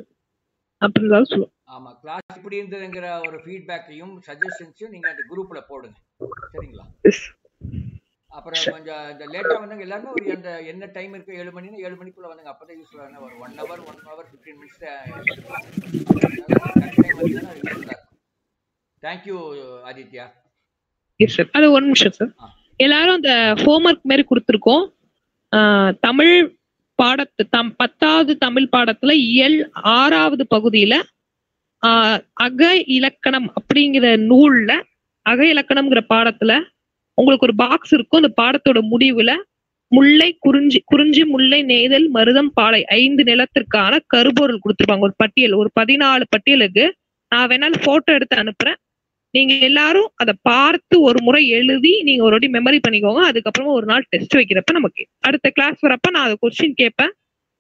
அப்படி இருந்தாலும் சொல்லுங்க. ஆமா, கிளாஸ் இப்படி இருந்ததுங்கிற ஒரு ஃபீட்பேக்கையும் சஜஷன்ஸையும் நீங்க அந்த குரூப்ல போடுங்க, சரிங்களா? அப்புறம் கொஞ்சம் இந்த லேட்டா வந்தாங்க எல்லாருமே ஒரு அந்த என்ன டைம் இருக்கு 7 மணினா 7 மணிக்குள்ள வந்தாங்க. அப்பதான் யூஸ்ஃபுல்லா இருந்தா ஒரு 1 hour 15 minutes thank you Aditya. Yes sir. அது ஒரு நிமிஷம் சார். எல்லாரும் அந்த ஹோம்ஒர்க் மாதிரி கொடுத்துருக்கோம். தமிழ் பாடத்து 10வது தமிழ் பாடத்துல இயல் 6வது பகுதியில அக இலக்கணம் அப்படிங்கிற நூல்ல அக இலக்கணம்ங்கிற பாடத்துல உங்களுக்கு ஒரு பாக்ஸ் இருக்கும். அந்த பாடத்தோட முடிவுல முல்லை குறிஞ்சி முல்லை நெய்தல் மருதம் பாலை 5 நிலத்திற்கான கருப்பொருள் கொடுத்துருப்பாங்க. ஒரு பட்டியல், ஒரு 14 பட்டியலுக்கு நான் வேணாலும் போட்டோ எடுத்து அனுப்புறேன். நீங்க எல்லாரும் அதை பார்த்து ஒரு முறை எழுதி நீங்க ஒரு வாட்டி மெமரி பண்ணிக்கோங்க. அதுக்கப்புறமா ஒரு நாள் டெஸ்ட் வைக்கிறப்ப நமக்கு அடுத்த கிளாஸ் வரப்ப நான் அதை கொஸ்டின் கேட்பேன்.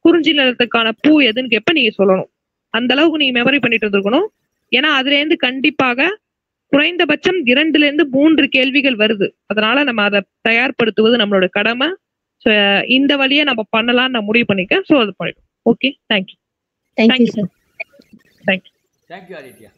குறிஞ்சி நிலத்துக்கான பூ எதுன்னு கேட்பேன், நீங்க சொல்லணும். அந்த அளவுக்கு நீங்க மெமரி பண்ணிட்டு இருந்திருக்கணும். ஏன்னா அதுல இருந்து கண்டிப்பாக குறைந்தபட்சம் 2ல இருந்து 3 கேள்விகள் வருது. அதனால நம்ம அதை தயார்படுத்துவது நம்மளோட கடமை. இந்த வழியை நம்ம பண்ணலாம்னு நான் முடிவு பண்ணிக்கேன். ஸோ அது பண்ணிடும். Okay, thank you. Thank you sir. Thank you. Thank you Aditya.